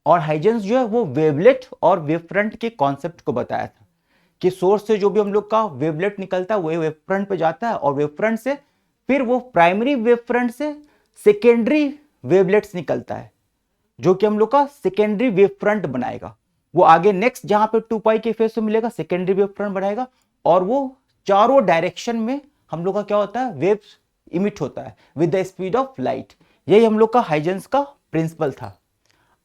A: और हाइजेंस जो है वो वेवलेट और वेव फ्रंट के कॉन्सेप्ट को बताया था कि सोर्स से जो भी हम लोग का वेवलेट निकलता है वो वेव फ्रंट पे जाता है, और वेव फ्रंट से फिर वो प्राइमरी वेव फ्रंट से सेकेंडरी वेवलेट्स निकलता है, जो कि हम लोग का सेकेंडरी वेव फ्रंट बनाएगा। वो आगे नेक्स्ट जहां पे 2 पाई के फेज से मिलेगा सेकेंडरी वेव फ्रंट बनाएगा, और वो चारों डायरेक्शन में हम लोग का क्या होता है, वेव इमिट होता है with the speed of light. यही हम लोग का हाइजेंस का प्रिंसिपल था।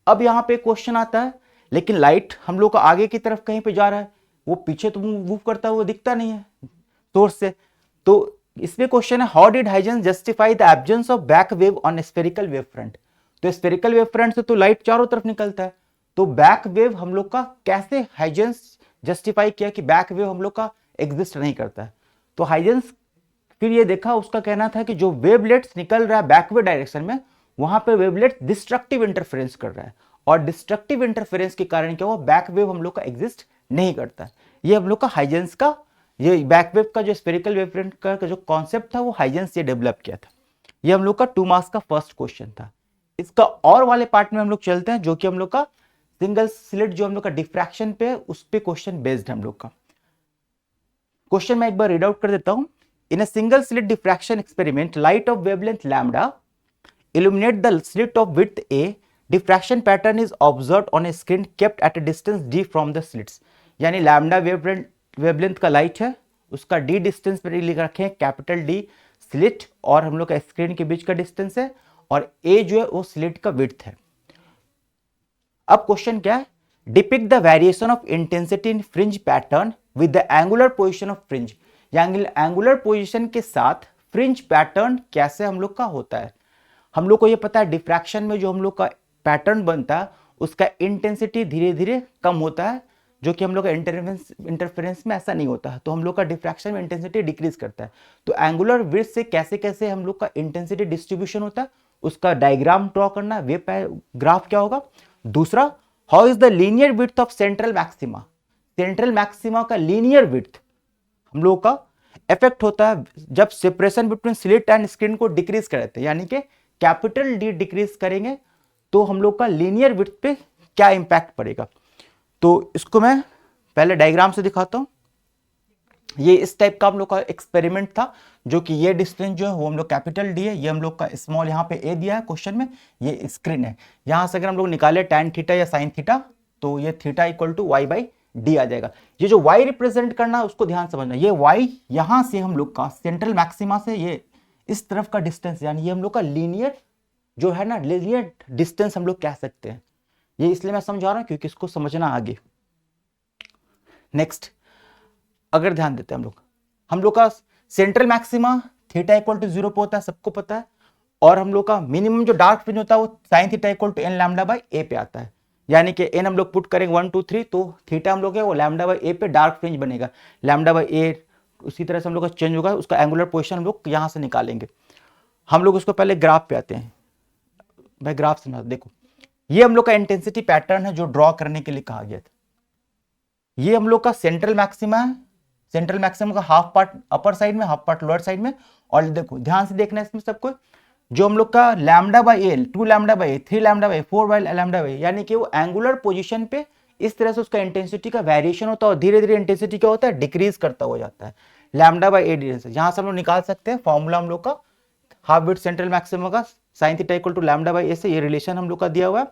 A: अब यहाँ पे क्वेश्चन आता है, लेकिन लाइट हम लोग का आगे की तरफ कहीं पे जा रहा है, वो पीछे तो मूव करता है, वो दिखता नहीं है सोर्स से। तो इसमें क्वेश्चन है, how did Huygens justify the absence of back wave on spherical wave front. तो स्फेरिकल वेव फ्रंट से तो लाइट चारों तरफ निकलता है, तो बैक वेव हम लोग का कैसे हाइजेंस जस्टिफाई किया कि बैक वेव हम लोग का एग्जिस्ट नहीं करता है। तो हाइजेंस फिर ये देखा, उसका कहना था कि जो वेवलेट्स निकल रहा है बैकवर्ड डायरेक्शन में वहां पे वेवलेट डिस्ट्रक्टिव इंटरफेरेंस कर रहा है, और डिस्ट्रक्टिव इंटरफेरेंस के कारण क्या हुआ, बैक वेव हम लोग का एग्जिस्ट नहीं करता। ये हम लोग का हाइजेंस का, ये बैक वेव का जो स्फेरिकल वेवफ्रंट का जो कॉन्सेप्ट था वो हाइजेंस ये डेवलप किया था। ये हम लोग का 2 मार्क्स का फर्स्ट क्वेश्चन था। इसका और वाले पार्ट में हम लोग चलते हैं, जो कि हम लोग का सिंगल स्लिट जो हम लोग का डिफ्रैक्शन पे है, उस पे क्वेश्चन बेस्ड है हम लोग का। क्वेश्चन मैं एक बार रीड आउट कर देता हूं। In a single slit diffraction experiment, light of wavelength lambda illuminate the slit of width A, diffraction pattern is observed on a screen kept at a distance d from the slits। यानी lambda wavelength का light है, उसका d distance पर लिख रखे हैं capital D slit, और हम लोग का स्क्रीन के बीच का डिस्टेंस है, और A जो है वो स्लिट का विड्थ है। अब क्वेश्चन क्या है, depict the variation of intensity in fringe pattern with the angular position of fringe. यानी एंगुलर पोजिशन के साथ फ्रिंज पैटर्न कैसे हम लोग का होता है। हम लोग को ये पता है डिफ्रैक्शन में जो हम लोग का पैटर्न बनता है उसका इंटेंसिटी धीरे धीरे कम होता है, जो कि हम लोग का इंटरफेरेंस में ऐसा नहीं होता है, तो हम लोग का डिफ्रैक्शन में इंटेंसिटी डिक्रीज करता है। तो एंगुलर विड्थ से कैसे कैसे हम लोग का इंटेंसिटी डिस्ट्रीब्यूशन होता है उसका डायग्राम ड्रॉ करना, वे ग्राफ क्या होगा। दूसरा, how is the linear width of central maxima. Central maxima का लीनियर विड्थ हम लोग का इफेक्ट होता है जब separation between slit and screen को डिक्रीज करते हैं, यानी कि कैपिटल डी डिक्रीज करेंगे तो हम लोग का लीनियर विड्थ पे क्या इंपैक्ट पड़ेगा। तो इसको मैं पहले डायग्राम से दिखाता हूं। ये इस टाइप का हम लोग का एक्सपेरिमेंट था, जो कि ये डिस्टेंस जो है वो हम लोग कैपिटल डी है, ये हम लोग का स्मॉल यहाँ पे ए दिया है क्वेश्चन में, ये स्क्रीन है। यहां से अगर हम लोग निकाले tan थीटा या sin थीटा, तो ये theta equal to Y by D आ जाएगा। ये जो y रिप्रेजेंट करना उसको ध्यान समझना, ये y यहां से हम लोग का सेंट्रल मैक्सिमा से ये इस तरफ का डिस्टेंस, यानी ये हम लोग का लीनियर जो है ना, लीनियर डिस्टेंस हम लोग कह सकते हैं। ये इसलिए मैं समझा रहा हूं क्योंकि इसको समझना आगे। नेक्स्ट, अगर ध्यान देते हैं हम लोग का central maxima theta equal to 0 पे होता है, सबको पता है, और हम लोग का मिनिमम जो डार्क फ्रिंज होता है वो sine theta equal to N lambda by A पे आता है। यानी कि एन हम लोग पुट करेंगे 1 2 3, तो थीटा हम लोग है वो लैम्डा बाई ए पे डार्क फ्रिंज बनेगा, लैम्डा बाई ए उसी तरह से हम लोग का चेंज होगा, उसका एंगुलर पोजीशन हम लोग यहां से निकालेंगे। हम लोग उसको पहले ग्राफ पे आते हैं। मैं ग्राफ समझा, देखो ये हम लोग का इंटेंसिटी पैटर्न है जो ड्रॉ करने के लिए कहा गया था। ये हम लोग का सेंट्रल मैक्सिमा है, सेंट्रल मैक्सिमम का हाफ पार्ट अपर साइड में, हाफ पार्ट लोअर साइड में। और देखो ध्यान से देखना है इसमें सबको, जो हम लोग का lambda by A, 2 lambda by A, 3 lambda by, 4 by lambda by, यानी कि वो एंगुलर पोजीशन पे इस तरह से उसका इंटेंसिटी का वेरिएशन होता है, और धीरे धीरे इंटेंसिटी क्या होता है, डिक्रीज करता हुआ जाता है लैम्डा बाई ए डिस्टेंस। यहां से हम लोग निकाल सकते हैं फॉर्मूला हम लोग का हाफ विड्थ सेंट्रल मैक्सिमम का sine theta equal to lambda by A से, ये रिलेशन हम लोग का दिया हुआ है।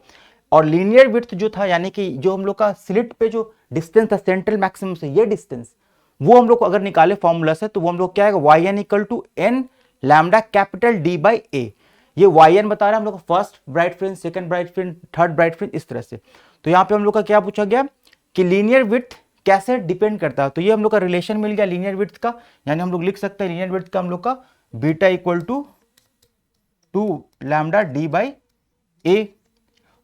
A: और लीनियर विड्थ जो था, यानी कि जो हम लोग का स्लिट पे जो डिस्टेंस था सेंट्रल मैक्सिमम से, ये डिस्टेंस वो हम लोग को अगर निकाले फॉर्मूला से, तो वो हम लोग क्या आएगा, Y N equal to N lambda capital D by A. ये वाई एन बता रहा है हम लोग first bright fringe, second bright fringe, third bright fringe, इस तरह से। तो यहाँ पे हम लोग का क्या पूछा गया कि लीनियर विड्थ कैसे डिपेंड करता है, तो ये हम लोग का रिलेशन मिल गया लीनियर विड्थ का, यानी हम लोग लिख सकते हैं लीनियर विड्थ का हम लोग का beta equal to 2 lambda D by A.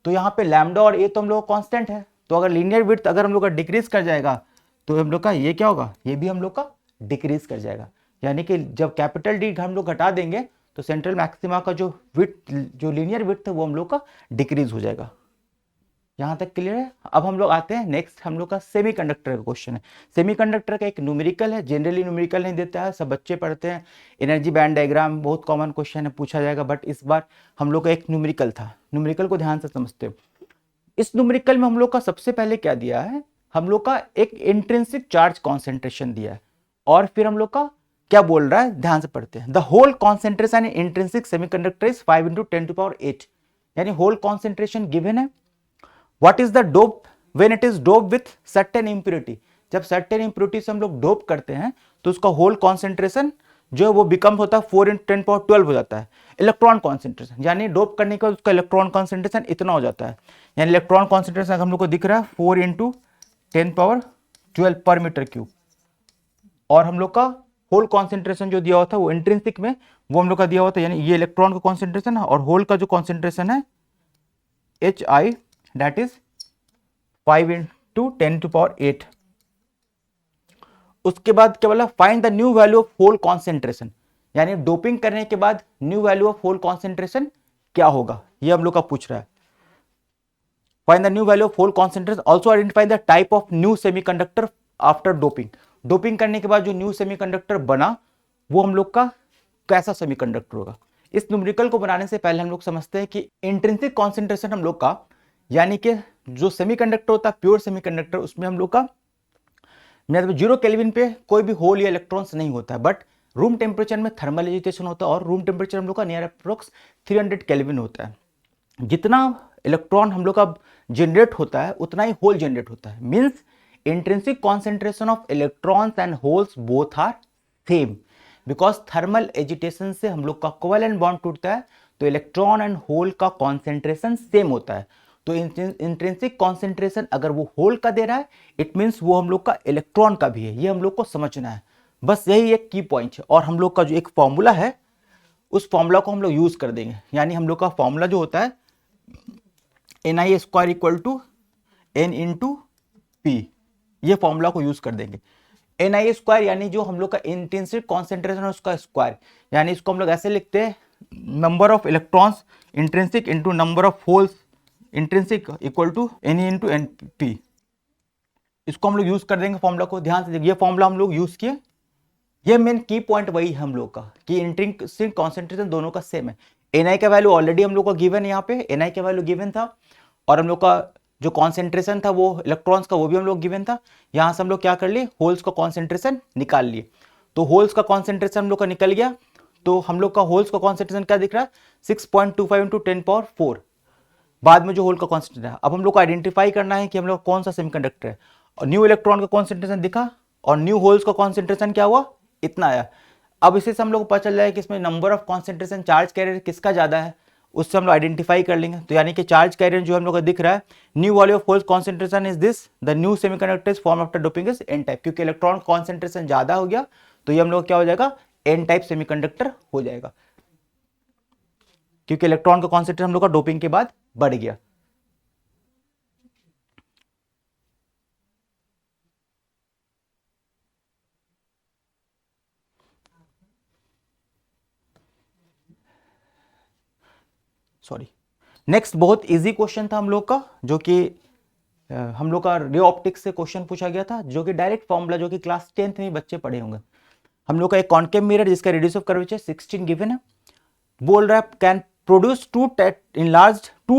A: तो यहाँ पे लैम्डा और ए तो हम लोग का कांस्टेंट है, तो अगर लीनियर विड्थ अगर हम लोग का डिक्रीज कर जाएगा तो हम लोग का ये क्या होगा, ये भी हम लोग का डिक्रीज कर जाएगा। यानी कि जब कैपिटल डी हम लोग घटा देंगे तो सेंट्रल मैक्सिमा का जो विड्थ, जो लीनियर विड्थ है वो हम लोग का डिक्रीज हो जाएगा। यहां तक क्लियर है। अब हम लोग आते हैं नेक्स्ट, हम लोग का सेमीकंडक्टर का क्वेश्चन है। सेमीकंडक्टर का एक न्यूमेरिकल है, जनरली न्यूमेरिकल नहीं देता है, सब बच्चे पढ़ते हैं। एनर्जी बैंड डायग्राम बहुत कॉमन क्वेश्चन है, पूछा जाएगा, बट इस बार हम लोग का एक न्यूमेरिकल था। न्यूमेरिकल को ध्यान से समझते हो। इस न्यूमेरिकल में हम लोग का सबसे पहले क्या दिया है, हम लोग का एक इंट्रिंसिक चार्ज कॉन्सेंट्रेशन दिया है, और फिर हम लोग का क्या बोल रहा है, ध्यान से पढ़ते हैं। The hole concentration in intrinsic semiconductor is 5 × 10⁸, यानी होल कॉन्सेंट्रेशन गिवन है। What is the dope when it is doped with certain impurity? जब certain impurity से हम लोग डोप करते हैं तो उसका होल कॉन्सेंट्रेशन जो है वो बिकम होता है 4 × 10⁻12 हो जाता है इलेक्ट्रॉन कॉन्सेंट्रेशन, यानी डोप करने के बाद उसका इलेक्ट्रॉन कॉन्सेंट्रेशन इतना हो जाता है। यानी इलेक्ट्रॉन कॉन्सेंट्रेशन हम लोग को दिख रहा है 4 × 10⁻12 पर मीटर क्यूब, और हम लोग का होल कॉन्सेंट्रेशन जो दिया हुआ था वो इंट्रिंसिक में वो हम लोग का दिया हुआ था, यानी ये इलेक्ट्रॉन का कॉन्सेंट्रेशन है, और होल का जो कॉन्सेंट्रेशन है HI, that is 5 × 10⁸। उसके बाद क्या बोला, find the new value of hole concentration, यानी डोपिंग करने के बाद new value of hole concentration क्या होगा, ये हम लोग का पूछ रहा है। Find the new value of hole concentration, also identify the type of new semiconductor after doping. Doping करने के बाद जो न्यू सेमीकंडक्टर बना वो हम लोग का कैसा सेमीकंडक्टर होगा। इस न्यूमेरिकल को बनाने से पहले हम लोग समझते हैं कि इंट्रिंसिक कॉन्सेंट्रेशन हम लोग का, यानी कि जो सेमीकंडक्टर होता है प्योर सेमीकंडक्टर, उसमें हम लोग का मतलब 0 केल्विन पे कोई भी होल या इलेक्ट्रॉन्स नहीं होता है, बट रूम टेम्परेचर में थर्मल एजिटेशन होता है और रूम टेम्परेचर हम लोग का नियर अप्रोक्स 300 केल्विन होता है। जितना इलेक्ट्रॉन हम लोग का जनरेट होता है उतना ही होल जनरेट होता है। Means intrinsic concentration of electrons and holes both are same, because thermal agitation से हम लोग का कोवेलेंट बॉन्ड टूटता है, तो इलेक्ट्रॉन एंड होल का कॉन्सेंट्रेशन सेम होता है। तो इंट्रिंसिक कॉन्सेंट्रेशन अगर वो होल का दे रहा है, इट मीन्स वो हम लोग का इलेक्ट्रॉन का भी है, ये हम लोग को समझना है। बस यही एक की पॉइंट है। और हम लोग का जो एक फॉर्मूला है उस फॉर्मूला को हम लोग यूज कर देंगे, यानी हम लोग का फॉर्मूला जो होता है NI square equal to N into p, ये फॉर्मूला को यूज कर देंगे। NI स्क्वायर यानी जो हम लोग का इंट्रिंसिक कॉन्सेंट्रेशन है उसका स्क्वायर, यानी इसको हम लोग ऐसे लिखते हैं number of electrons intrinsic into number of holes intrinsic equal to NE into NP। इसको हम लोग यूज कर देंगे फॉर्मूला को। ध्यान से देखिए, ये फॉर्मूला हम लोग यूज किए। ये मेन की पॉइंट वही है हम लोग का कि इंट्रिंसिक कॉन्सेंट्रेशन दोनों का सेम है। NI का वैल्यू ऑलरेडी हम लोग का गिवन है, यहाँ पे NI का वैल्यू गिवन था, और हम लोग का जो कॉन्सेंट्रेशन था वो इलेक्ट्रॉन्स का वो भी हम लोग गिवन था। यहाँ से हम लोग क्या कर लिए, होल्स का कॉन्सेंट्रेशन निकाल लिए। तो होल्स का कॉन्सेंट्रेशन हम लोग का निकल गया, तो हम लोग का होल्स का कॉन्सेंट्रेशन क्या दिख रहा है 6.25 इंटू 10⁴। बाद में जो होल का कॉन्सेंट्रेशन है, अब हम लोग को आइडेंटिफाई करना है कि हम लोग कौन सा सेमीकंडक्टर है। और न्यू इलेक्ट्रॉन का कॉन्सेंट्रेशन दिखा और न्यू होल्स का कॉन्सेंट्रेशन क्या हुआ, इतना आया। अब इसे से हम लोग को पता चल जाए कि इसमें number of concentration charge carrier किसका ज्यादा है, उससे हम लोग आइडेंटिफाई कर लेंगे। तो यानी कि चार्ज कैरियर जो हम लोग को दिख रहा है, new value of holes concentration is this, the new semiconductor is form after doping is an type. क्योंकि इलेक्ट्रॉन कॉन्सेंट्रेशन ज्यादा हो गया तो ये हम लोग क्या हो जाएगा, एन टाइप सेमीकंडक्टर हो जाएगा, क्योंकि इलेक्ट्रॉन का कॉन्सेंट्रेशन हम लोग का डोपिंग के बाद बढ़ गया। सॉरी, नेक्स्ट बहुत इजी क्वेश्चन था हम लोग का, जो कि हम लोग का रे ऑप्टिक्स से क्वेश्चन पूछा गया था, जो कि डायरेक्ट फॉर्मूला जो कि क्लास 10th में बच्चे पढ़े होंगे। हम लोग का एक कॉन्केव मिरर जिसका रेडियस ऑफ कर्वेचर 16 गिवन है, बोल रहा है can produce two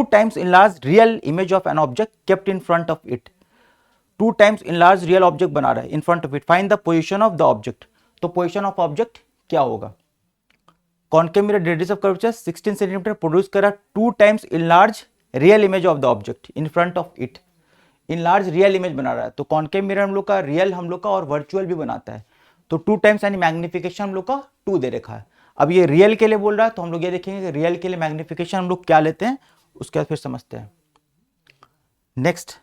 A: times enlarge real image of an object kept in front of it. 2 times enlarge real object बना रहा है in front of it, find the position of the object. तो position of object क्या होगा, concave mirror radius of curvature 16 centimetre produce कर रहा है 2 times enlarge real image of the object in front of it. Enlarge real image बना रहा है, तो कॉन्केव मिरर हम लोग का रियल हम लोग का और वर्चुअल भी बनाता है। तो 2 टाइम्स यानी मैग्निफिकेशन हम लोग का 2 दे रखा है। अब ये रियल के लिए बोल रहा है, तो हम लोग ये देखेंगे कि रियल के लिए मैग्निफिकेशन हम लोग क्या लेते हैं, उसके बाद फिर समझते हैं। नेक्स्ट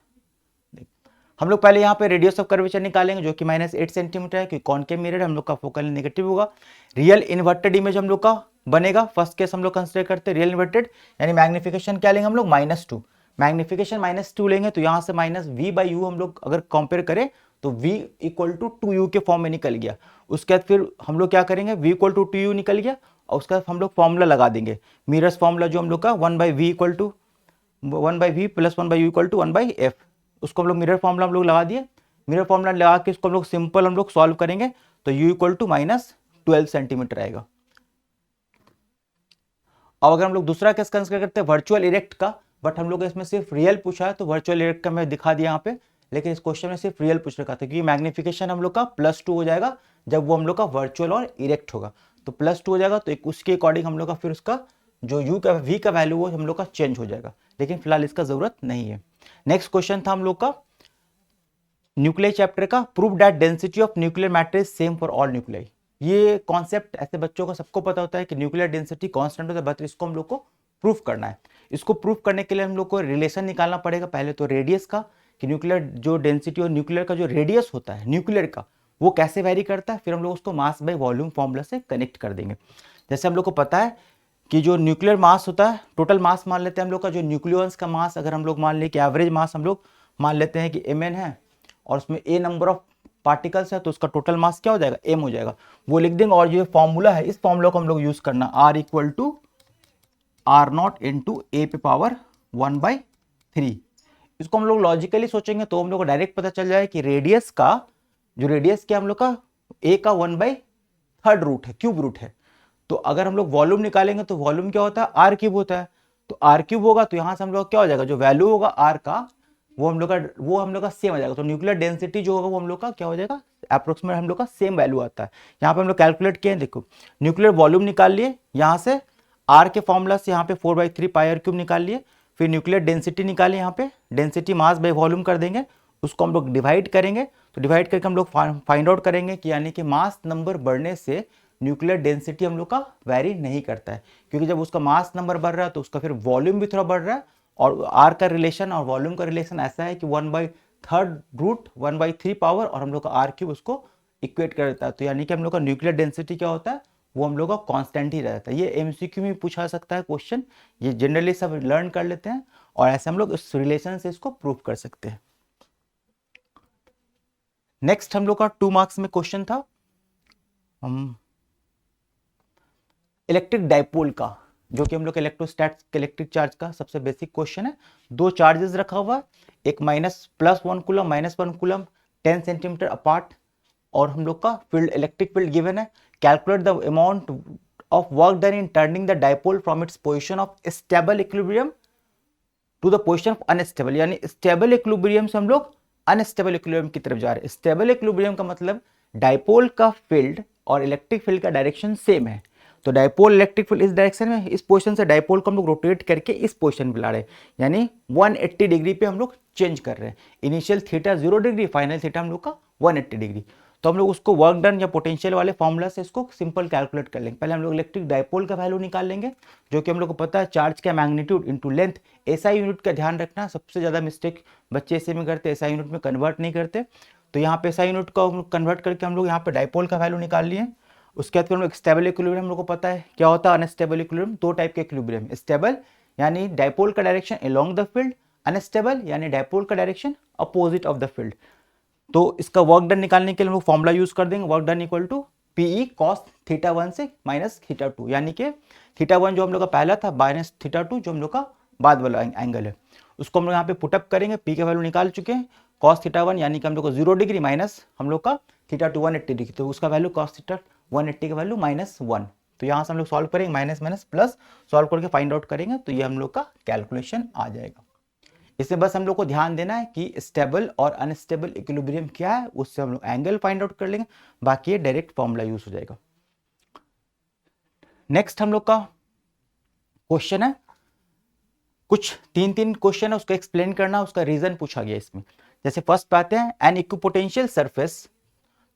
A: हम लोग पहले यहाँ पे रेडियस ऑफ कर्वेचर निकालेंगे, जो कि -8 सेंटीमीटर है, क्योंकि कॉन्केव मिरर हम लोग का फोकल नेगेटिव होगा। रियल इन्वर्टेड इमेज हम लोग का बनेगा, फर्स्ट केस हम लोग कंसिडर करते हैं रियल इन्वर्टेड, यानी मैग्निफिकेशन क्या लेंगे हम लोग -2। मैग्निफिकेशन -2 लेंगे तो यहाँ से -v/u हम लोग अगर कंपेयर करें तो v = 2u के फॉर्म में निकल गया। उसके बाद फिर हम लोग क्या करेंगे, v = 2u निकल गया, और उसके बाद हम लोग फॉर्मूला लगा देंगे, मिरर्स फॉर्मूला जो हम लोग का 1/v = 1/v + 1/u = 1/f। उसको हम लोग मिरर फॉर्मूला हम लोग लगा दिए। मिरर फॉर्मूला लगा के इसको हम लोग सिंपल हम लोग सॉल्व करेंगे, तो u = -12 सेंटीमीटर आएगा। अब अगर हम लोग दूसरा केस कंसीडर करते हैं वर्चुअल इरेक्ट का, बट हम लोग इसमें सिर्फ रियल पूछा है, तो वर्चुअल इरेक्ट का मैं दिखा दिया यहाँ पे, लेकिन इस क्वेश्चन में सिर्फ रियल पूछ रखा था, क्योंकि मैग्निफिकेशन हम लोग का +2 हो जाएगा जब वो हम लोग का वर्चुअल और इरेक्ट होगा, तो +2 हो जाएगा। तो एक उसके अकॉर्डिंग हम लोग का फिर उसका जो u का v का वैल्यू वो हम लोग का चेंज हो जाएगा, लेकिन फिलहाल इसका जरूरत नहीं है। नेक्स्ट क्वेश्चन था हम लोग का न्यूक्लियर चैप्टर का, prove that density of nuclear matter is same for all nuclei. ये कॉन्सेप्ट ऐसे बच्चों को सबको पता होता है कि न्यूक्लियर डेंसिटी कांस्टेंट होता है, बट इसको हम लोग को प्रूफ करना है। इसको प्रूफ करने के लिए हम लोग को रिलेशन निकालना पड़ेगा, पहले तो रेडियस का, कि न्यूक्लियर जो डेंसिटी और न्यूक्लियर का जो रेडियस होता है न्यूक्लियर का वो कैसे वेरी करता है, फिर हम लोग उसको मास बाय वॉल्यूम फॉर्मूला से कनेक्ट कर देंगे। जैसे हम लोग को पता है कि जो न्यूक्लियर मास होता है, टोटल मास मान लेते हैं हम लोग का, जो न्यूक्लियॉन्स का मास अगर हम लोग मान लें कि एवरेज मास हम लोग मान लेते हैं कि mn है, और उसमें a नंबर ऑफ पार्टिकल्स है, तो उसका टोटल मास क्या हो जाएगा, m हो जाएगा, वो लिख देंगे। और जो फॉर्मूला है इस फॉर्मूला को हम लोग यूज करना, R = आर नॉट इंटू ए पे पावर 1/3। इसको हम लोग लॉजिकली सोचेंगे तो हम लोग को डायरेक्ट पता चल जाए कि रेडियस का जो रेडियस क्या हम लोग का ए का 1/3 रूट है, क्यूब रूट है। तो अगर हम लोग वॉल्यूम निकालेंगे तो वॉल्यूम क्या होता है, आर क्यूब होता है। तो आर क्यूब होगा तो यहाँ से हम लोग क्या हो जाएगा, जो वैल्यू होगा आर का वो हम लोग का सेम आ जाएगा। तो न्यूक्लियर डेंसिटी जो होगा वो हम लोग का क्या हो जाएगा, अप्रोक्सीमेट हम लोग का सेम वैल्यू आता है। यहाँ पे हम लोग कैलकुलेट किए हैं, देखो न्यूक्लियर वॉल्यूम निकाल लिए, यहाँ से आर के फॉर्मूला से यहाँ पे 4/3 पाई आर क्यूब निकाल लिए, फिर न्यूक्लियर डेंसिटी निकाले, यहाँ पे डेंसिटी मास बाय वॉल्यूम कर देंगे, उसको हम लोग डिवाइड करेंगे। तो डिवाइड करके हम लोग फाइंड आउट करेंगे कि यानी कि मास नंबर बढ़ने से न्यूक्लियर डेंसिटी हम लोग का वेरी नहीं करता है, क्योंकि जब उसका मास नंबर बढ़ रहा है तो उसका फिर वॉल्यूम भी थोड़ा बढ़ रहा है। और आर का रिलेशन और वॉल्यूम का रिलेशन ऐसा है कि 1/3 रूट 1/3 पावर और हम लोग का आर क्यूब उसको इक्वेट कर देता है। तो यानी कि हम लोग का न्यूक्लियर डेंसिटी क्या होता है, वो हम लोग का कांस्टेंट ही रहता है। ये एमसीक्यू में पूछा सकता है क्वेश्चन, ये जनरली सब लर्न कर लेते हैं और ऐसे हम लोग इस रिलेशन से इसको प्रूव कर सकते हैं। नेक्स्ट हम लोग का 2 मार्क्स में क्वेश्चन था हम इलेक्ट्रिक डाइपोल का, जो कि हम लोग इलेक्ट्रोस्टैट्स इलेक्ट्रिक चार्ज का सबसे बेसिक क्वेश्चन है। दो चार्जेस रखा हुआ, एक +1 कूलम -1 कूलम 10 सेंटीमीटर अपार्ट, और हम लोग का फील्ड इलेक्ट्रिक फील्ड गिवन है। Calculate the amount of work done in turning the dipole from its position of stable equilibrium to the position of unstable. यानी स्टेबल इक्विलिब्रियम से हम लोग unstable equilibrium की तरफ जा रहे हैं। स्टेबल इक्विलिब्रियम का मतलब डाइपोल का फील्ड और इलेक्ट्रिक फील्ड का डायरेक्शन सेम है। तो डाइपोल इलेक्ट्रिक फील्ड इस डायरेक्शन में, इस पोजीशन से डाइपोल को हम लोग रोटेट करके इस पोजीशन पे ला रहे हैं, यानी 180 डिग्री पे हम लोग चेंज कर रहे हैं। Initial theta 0 degree, final theta हम लोग का 180 डिग्री। तो हम लोग उसको वर्क डन या पोटेंशियल वाले फॉर्मूला से इसको सिंपल कैलकुलेट कर लेंगे। पहले हम लोग इलेक्ट्रिक डाइपोल का वैल्यू निकाल लेंगे, जो कि हम लोग को पता है चार्ज का magnitude into length. SI unit का ध्यान रखना, सबसे ज़्यादा मिस्टेक बच्चे ऐसे में करते, एसआई यूनिट में कन्वर्ट नहीं करते। तो यहाँ पे एसआई यूनिट को कन्वर्ट करके हम लोग यहाँ पे डाइपोल का वैल्यू निकाल लिए। उसके बाद फिर हम लोग स्टेबल इक्विलिब्रियम हम लोग को पता है क्या होता है, अनस्टेबल इक्विलिब्रियम। दो टाइप के इक्विलिब्रियम, स्टेबल यानी डाइपोल का direction along the field, unstable यानी डाइपोल का direction opposite of the field. तो इसका वर्क डन निकालने के लिए हम लोग फॉर्मूला यूज कर देंगे, work done equal to PE cos θ1 से माइनस θ2, यानी कि θ1 जो हम लोग का पहला था माइनस θ2 जो हम लोग का बाद वाला एंगल है, उसको हम लोग यहाँ पे पुटअप करेंगे। पी का वैल्यू निकाल चुके हैं, कॉस θ1 यानी कि हम लोग को 0 डिग्री माइनस हम लोग का θ2 180 डिग्री, तो उसका वैल्यू कॉस θ 180 का वैल्यू -1। तो यहाँ से हम लोग सॉल्व करेंगे, माइनस माइनस प्लस सॉल्व करके फाइंड आउट करेंगे, तो ये हम लोग का कैलकुलेशन आ जाएगा। इसमें बस हम लोग को ध्यान देना है कि स्टेबल और अनस्टेबल इक्विलिब्रियम क्या है, उससे हम लोग एंगल फाइंड आउट कर लेंगे, बाकी ये डायरेक्ट फॉर्मूला यूज हो जाएगा। नेक्स्ट हम लोग का क्वेश्चन है, कुछ तीन क्वेश्चन है, उसको एक्सप्लेन करना, उसका रीजन पूछा गया इसमें। जैसे फर्स्ट पे आते हैं, an equipotential surface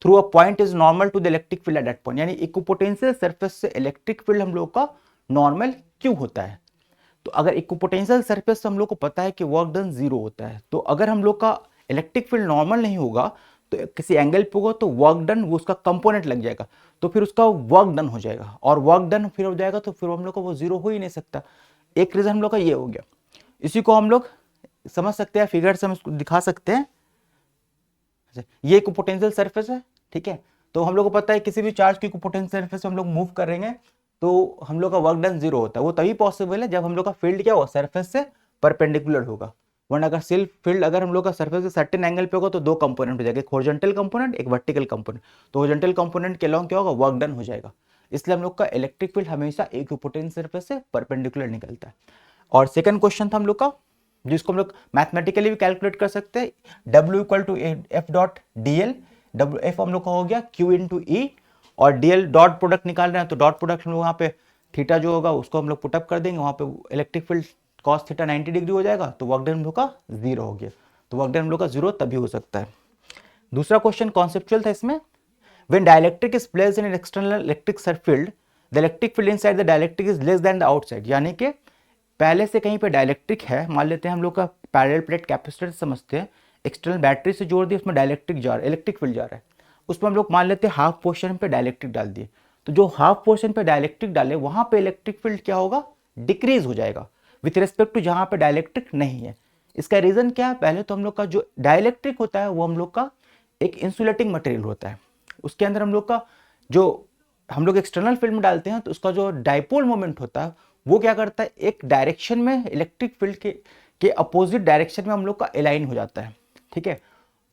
A: through a point is normal to the electric field at that point. यानी इक्विपोटेंशियल सरफेस से इलेक्ट्रिक फील्ड हम लोग का नॉर्मल क्यों होता है। तो अगर इक्विपोटेंशियल सरफेस से हम लोग को पता है कि वर्क डन 0 होता है, तो अगर हम लोग का इलेक्ट्रिक फील्ड नॉर्मल नहीं होगा तो किसी एंगल पे होगा तो वर्क डन वो उसका कंपोनेंट लग जाएगा, तो फिर उसका वर्क डन हो जाएगा, और वर्क डन फिर हो जाएगा तो फिर हम लोग को वो 0 हो ही नहीं सकता। एक रीजन हम लोग का ये हो गया। इसी को हम लोग समझ सकते हैं, फिगर से हम इसको दिखा सकते हैं। ये इक्विपोटेंशियल सरफेस है, ठीक है। तो हम लोग को पता है किसी भी चार्ज की इक्विपोटेंशियल सरफेस हम लोग मूव करेंगे तो हम लोग का वर्क डन 0 होता है। वो तभी पॉसिबल है जब हम लोग का फील्ड क्या हो, सरफेस से परपेंडिकुलर होगा। वरना अगर सिर्फ फील्ड अगर हम लोग का सरफेस से सर्टेन एंगल पे होगा तो दो कंपोनेंट हो जाएगा, एक हॉरिजॉन्टल कंपोनेंट, एक वर्टिकल कंपोनेंट। तो हॉरिजॉन्टल कंपोनेंट के अलोंग क्या होगा, वर्क डन हो जाएगा। इसलिए हम लोग का इलेक्ट्रिक फील्ड हमेशा इक्विपोटेंशियल सरफेस से परपेंडिकुलर निकलता है। और सेकंड क्वेश्चन था हम लोग का, जिसको हम लोग मैथमेटिकली भी कैलकुलेट कर सकते हैं, W = F.dl। F हम लोग का हो गया Q × E, और dl डॉट प्रोडक्ट निकाल रहे हैं, तो डॉट प्रोडक्ट हम लोग वहाँ पे थीटा जो होगा उसको हम लोग पुटअप कर देंगे, वहाँ पे इलेक्ट्रिक फील्ड cos θ 90 डिग्री हो जाएगा, तो वर्क डन हम लोग का 0 हो गया। तो वर्क डन हम लोग का 0 तभी हो सकता है। दूसरा क्वेश्चन कॉन्सेप्चुअल था इसमें, when dielectric is placed in an external electric field, the electric field inside the dielectric is less then the outside. यानी कि पहले से कहीं पे डाइलेक्ट्रिक है, मान लेते हैं हम लोग का पैरेलल प्लेट कैपेसिटर समझते हैं, एक्सटर्नल बैटरी से जोड़ दिए, उसमें डाइलेक्ट्रिक जा रहा है, इलेक्ट्रिक फील्ड जा रहा है, उसमें हम लोग मान लेते हैं हाफ पोर्शन पे डाइलेक्ट्रिक डाल दिए। तो जो हाफ पोर्शन पे डाइलेक्ट्रिक डाले वहां पे इलेक्ट्रिक फील्ड क्या होगा, डिक्रीज हो जाएगा विथ रिस्पेक्ट टू जहां पे डाइलेक्ट्रिक नहीं है। इसका रीजन क्या है, पहले तो हम लोग का जो डाइलेक्ट्रिक होता है वो हम लोग का एक इंसुलेटिंग मटेरियल होता है, उसके अंदर हम लोग का जो हम लोग एक्सटर्नल फील्ड में डालते हैं तो उसका जो डाइपोल मोमेंट होता है वो क्या करता है, एक डायरेक्शन में इलेक्ट्रिक फील्ड के अपोजिट डायरेक्शन में हम लोग का अलाइन हो जाता है, ठीक है।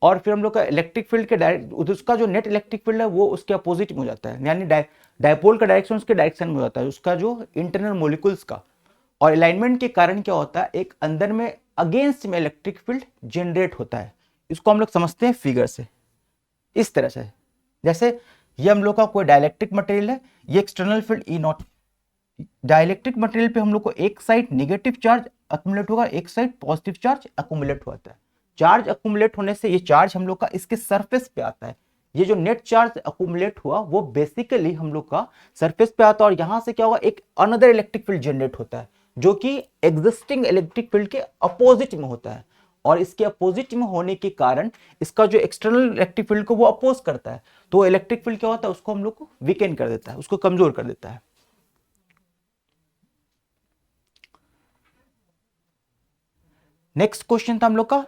A: और फिर हम लोग का इलेक्ट्रिक फील्ड के डायरेक्ट उसका जो नेट इलेक्ट्रिक फील्ड है वो उसके अपोजिट में हो जाता है, यानी डायपोल का डायरेक्शन उसके डायरेक्शन में हो जाता है, उसका जो इंटरनल मोलिकुल्स का। और अलाइनमेंट के कारण क्या होता है, एक अंदर में अगेंस्ट में इलेक्ट्रिक फील्ड जनरेट होता है। इसको हम लोग समझते हैं फिगर से, इस तरह से। जैसे ये हम लोग का कोई डाइलेक्ट्रिक मटेरियल है, ये external field E not, dielectric material पे हम लोग को एक साइड नेगेटिव चार्ज अक्यूमुलेट होगा, एक साइड पॉजिटिव चार्ज अक्यूमुलेट होता है। चार्ज अक्यूमुलेट होने से ये चार्ज हम लोग का इसके सरफेस पे आता है। ये जो नेट चार्ज अक्यूमुलेट हुआ वो बेसिकली हम लोग का सरफेस पे आता है, और यहां से क्या होगा, एक अनदर इलेक्ट्रिक फील्ड जनरेट होता है जो कि एग्जिस्टिंग इलेक्ट्रिक फील्ड के अपोजिट में होता है। और इसके अपोजिट में होने के कारण इसका जो एक्सटर्नल इलेक्ट्रिक फील्ड को वो अपोज करता है, तो इलेक्ट्रिक फील्ड क्या होता है, उसको हम लोग को वीकेन कर देता है, उसको कमजोर कर देता है। नेक्स्ट क्वेश्चन था हम लोग का,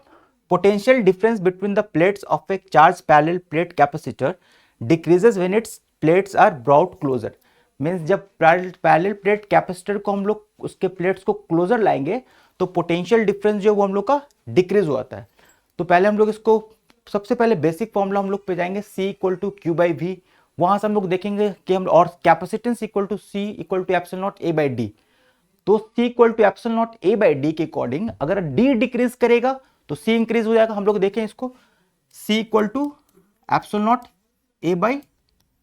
A: potential difference between the plates of a charge parallel plate capacitor decreases when its plates are brought closer. Means जब पैरेलल प्लेट कैपेसिटर को हम लोग उसके प्लेट्स को क्लोजर लाएंगे तो पोटेंशियल डिफरेंस जो वो हम लोग का डिक्रीज हो जाता है। तो पहले हम लोग इसको, सबसे पहले बेसिक फॉर्मूला हम लोग पे जाएंगे, C equal to q by v. वहां से हम लोग देखेंगे कि हम, और capacitance equal to C equal to epsilon naught A by d. तो C equal to epsilon naught A by d के अकॉर्डिंग अगर D डिक्रीज करेगा तो C इंक्रीज हो जाएगा। हम लोग देखें इसको, C equal to epsilon naught A by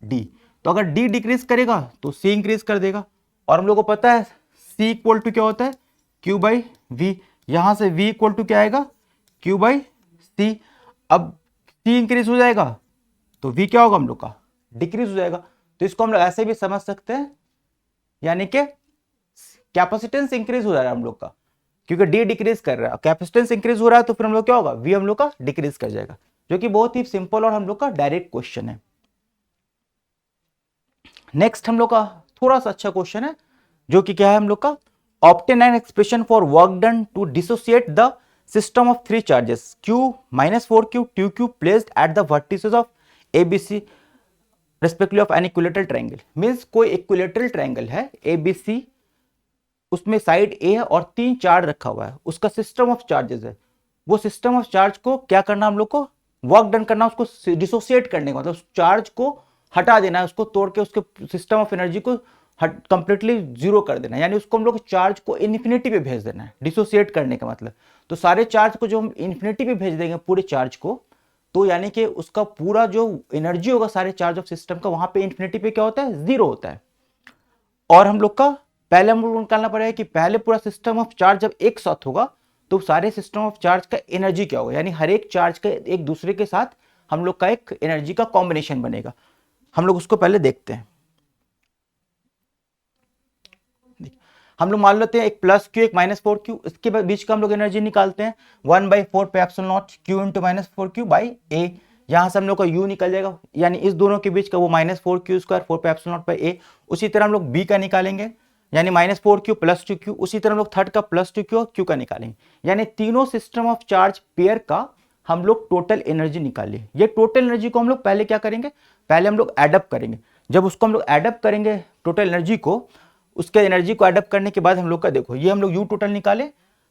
A: d. तो अगर D डिक्रीज करेगा तो C इंक्रीज कर देगा। और हम लोग को पता है C इक्वल टू क्या होता है, Q बाई वी। यहां से V इक्वल टू क्या आएगा, Q बाई C। अब C इंक्रीज हो जाएगा तो V क्या होगा हम लोग का, डिक्रीज हो जाएगा। तो इसको हम लोग ऐसे भी समझ सकते हैं, यानी कि कैपेसिटेंस इंक्रीज हो जा रहा है हम लोग का, क्योंकि डी डिक्रीज कर रहा है, कैपेसिटेंस इंक्रीज हो रहा है, तो फिर हम लोग क्या होगा, वी हम लोग का डिक्रीज कर जाएगा, जो कि बहुत ही सिंपल और हम लोग का डायरेक्ट क्वेश्चन है। नेक्स्ट हम लोग का थोड़ा सा अच्छा क्वेश्चन है, जो कि क्या है हम लोग का, obtain an expression for work done to dissociate the system of three charges Q -4Q 2Q placed at the vertices of ABC respectively of an equilateral triangle. Means कोई इक्विलेटरल ट्रायंगल है ABC, उसमें side A है और 3 charge रखा हुआ है, उसका system of charges है। वो सिस्टम ऑफ चार्ज को क्या करना हम लोग को, वर्क डन करना, उसको डिसोसिएट करने का मतलब उस चार्ज को हटा देना है, उसको तोड़ के उसके सिस्टम ऑफ एनर्जी को कंप्लीटली जीरो कर देना है, यानी उसको हम लोग चार्ज को इन्फिनिटी पे भेज देना है, डिसोसिएट करने का मतलब। तो सारे चार्ज को जो हम इन्फिनिटी पे भेज देंगे पूरे चार्ज को, तो यानी कि उसका पूरा जो एनर्जी होगा सारे चार्ज ऑफ सिस्टम का, वहां पे इन्फिनिटी पे क्या होता है, जीरो होता है। और हम लोग का पहले हम लोग निकालना पड़ेगा कि पहले पूरा सिस्टम ऑफ चार्ज जब एक साथ होगा तो सारे सिस्टम ऑफ चार्ज का एनर्जी क्या होगा, यानी हर एक चार्ज का एक दूसरे के साथ हम लोग का एक एनर्जी का कॉम्बिनेशन बनेगा। हम लोग उसको पहले देखते हैं। हम लोग मान लेते हैं एक प्लस क्यू एक -4Q, इसके बीच का हम लोग एनर्जी निकालते हैं 1/4 पे epsilon not Q into -4Q by A। यहां से हम लोग का U निकल जाएगा, यानी इस दोनों के बीच का वो -4Q स्क्वायर 4 पे एप्सिलॉन नॉट बाई A। उसी तरह हम लोग B का निकालेंगे, यानी -4Q प्लस 2Q। उसी तरह हम लोग थर्ड का प्लस 2Q और Q का निकालेंगे, यानी तीनों सिस्टम ऑफ चार्ज पेयर का हम लोग टोटल एनर्जी निकालिए। ये टोटल एनर्जी को हम लोग पहले क्या करेंगे, पहले हम लोग एडअप करेंगे। जब उसको हम लोग एडअप करेंगे टोटल एनर्जी को, उसके एनर्जी को एडअप करने के बाद हम लोग का देखो, ये हम लोग U टोटल निकाले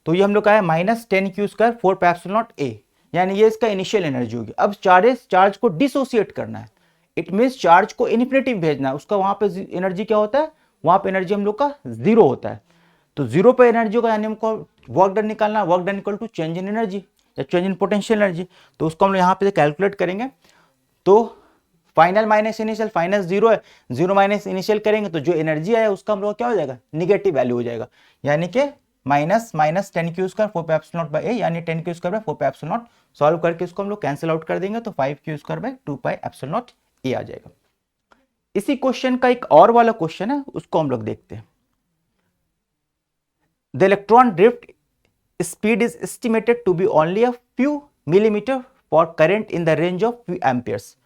A: तो ये हम लोग का है -10Q स्क्वायर 4 पे एप्सिलॉन नॉट A, यानी ये इसका इनिशियल एनर्जी होगी। अब चार्ज को डिसोसिएट करना है, इट मींस चार्ज को इन्फिनिटी भेजना है, उसका वहां पे एनर्जी क्या होता है, वहां पे एनर्जी हम लोग का जीरो होता है। तो जीरो पे एनर्जी होगा, यानी हमको वर्क डन निकालना है, work done equal to change in energy या चेंज इन पोटेंशियल एनर्जी। तो उसको हम लोग यहाँ पे कैलकुलेट करेंगे, तो final minus initial, final zero है, जीरो माइनस इनिशियल करेंगे तो जो एनर्जी आया उसका हम लोग क्या हो जाएगा, निगेटिव वैल्यू हो जाएगा, यानी कि -10Q स्क्वायर 4 पे एप्सिलॉन नॉट बाई A, यानी 10Q स्क्वायर बाई 4 पे एप्सिलॉन नॉट। सॉल्व करके उसको हम लोग कैंसिल आउट कर देंगे तो 5Q square by 2 pi epsilon naught A आ जाएगा। इसी क्वेश्चन का एक और वाला क्वेश्चन है, उसको हम लोग देखते हैं। The electron drift speed is estimated to be only a few millimetre for current in the range of few amperes.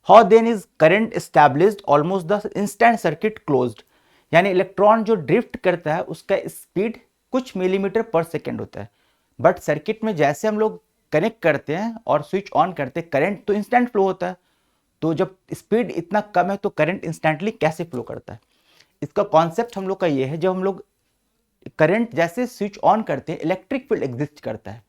A: How then is current established almost the instant circuit closed. यानी electron जो drift करता है उसका speed कुछ millimetre पर second होता है, but circuit में जैसे हम लोग कनेक्ट करते हैं और स्विच ऑन करते हैं, करंट तो इंस्टेंट फ्लो होता है। तो जब स्पीड इतना कम है तो करंट इंस्टेंटली कैसे फ्लो करता है, इसका कॉन्सेप्ट हम लोग का ये है, जब हम लोग करंट जैसे स्विच ऑन करते हैं इलेक्ट्रिक फील्ड एग्जिस्ट करता है,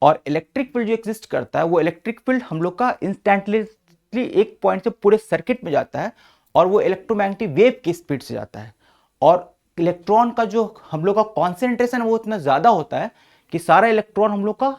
A: और इलेक्ट्रिक फील्ड जो एग्जिस्ट करता है वो इलेक्ट्रिक फील्ड हम लोग का इंस्टेंटली एक पॉइंट से पूरे सर्किट में जाता है, और वो इलेक्ट्रोमैग्नेटिक वेव की स्पीड से जाता है। और इलेक्ट्रॉन का जो हम लोग का कॉन्सेंट्रेशन वो इतना ज़्यादा होता है कि सारा इलेक्ट्रॉन हम लोग का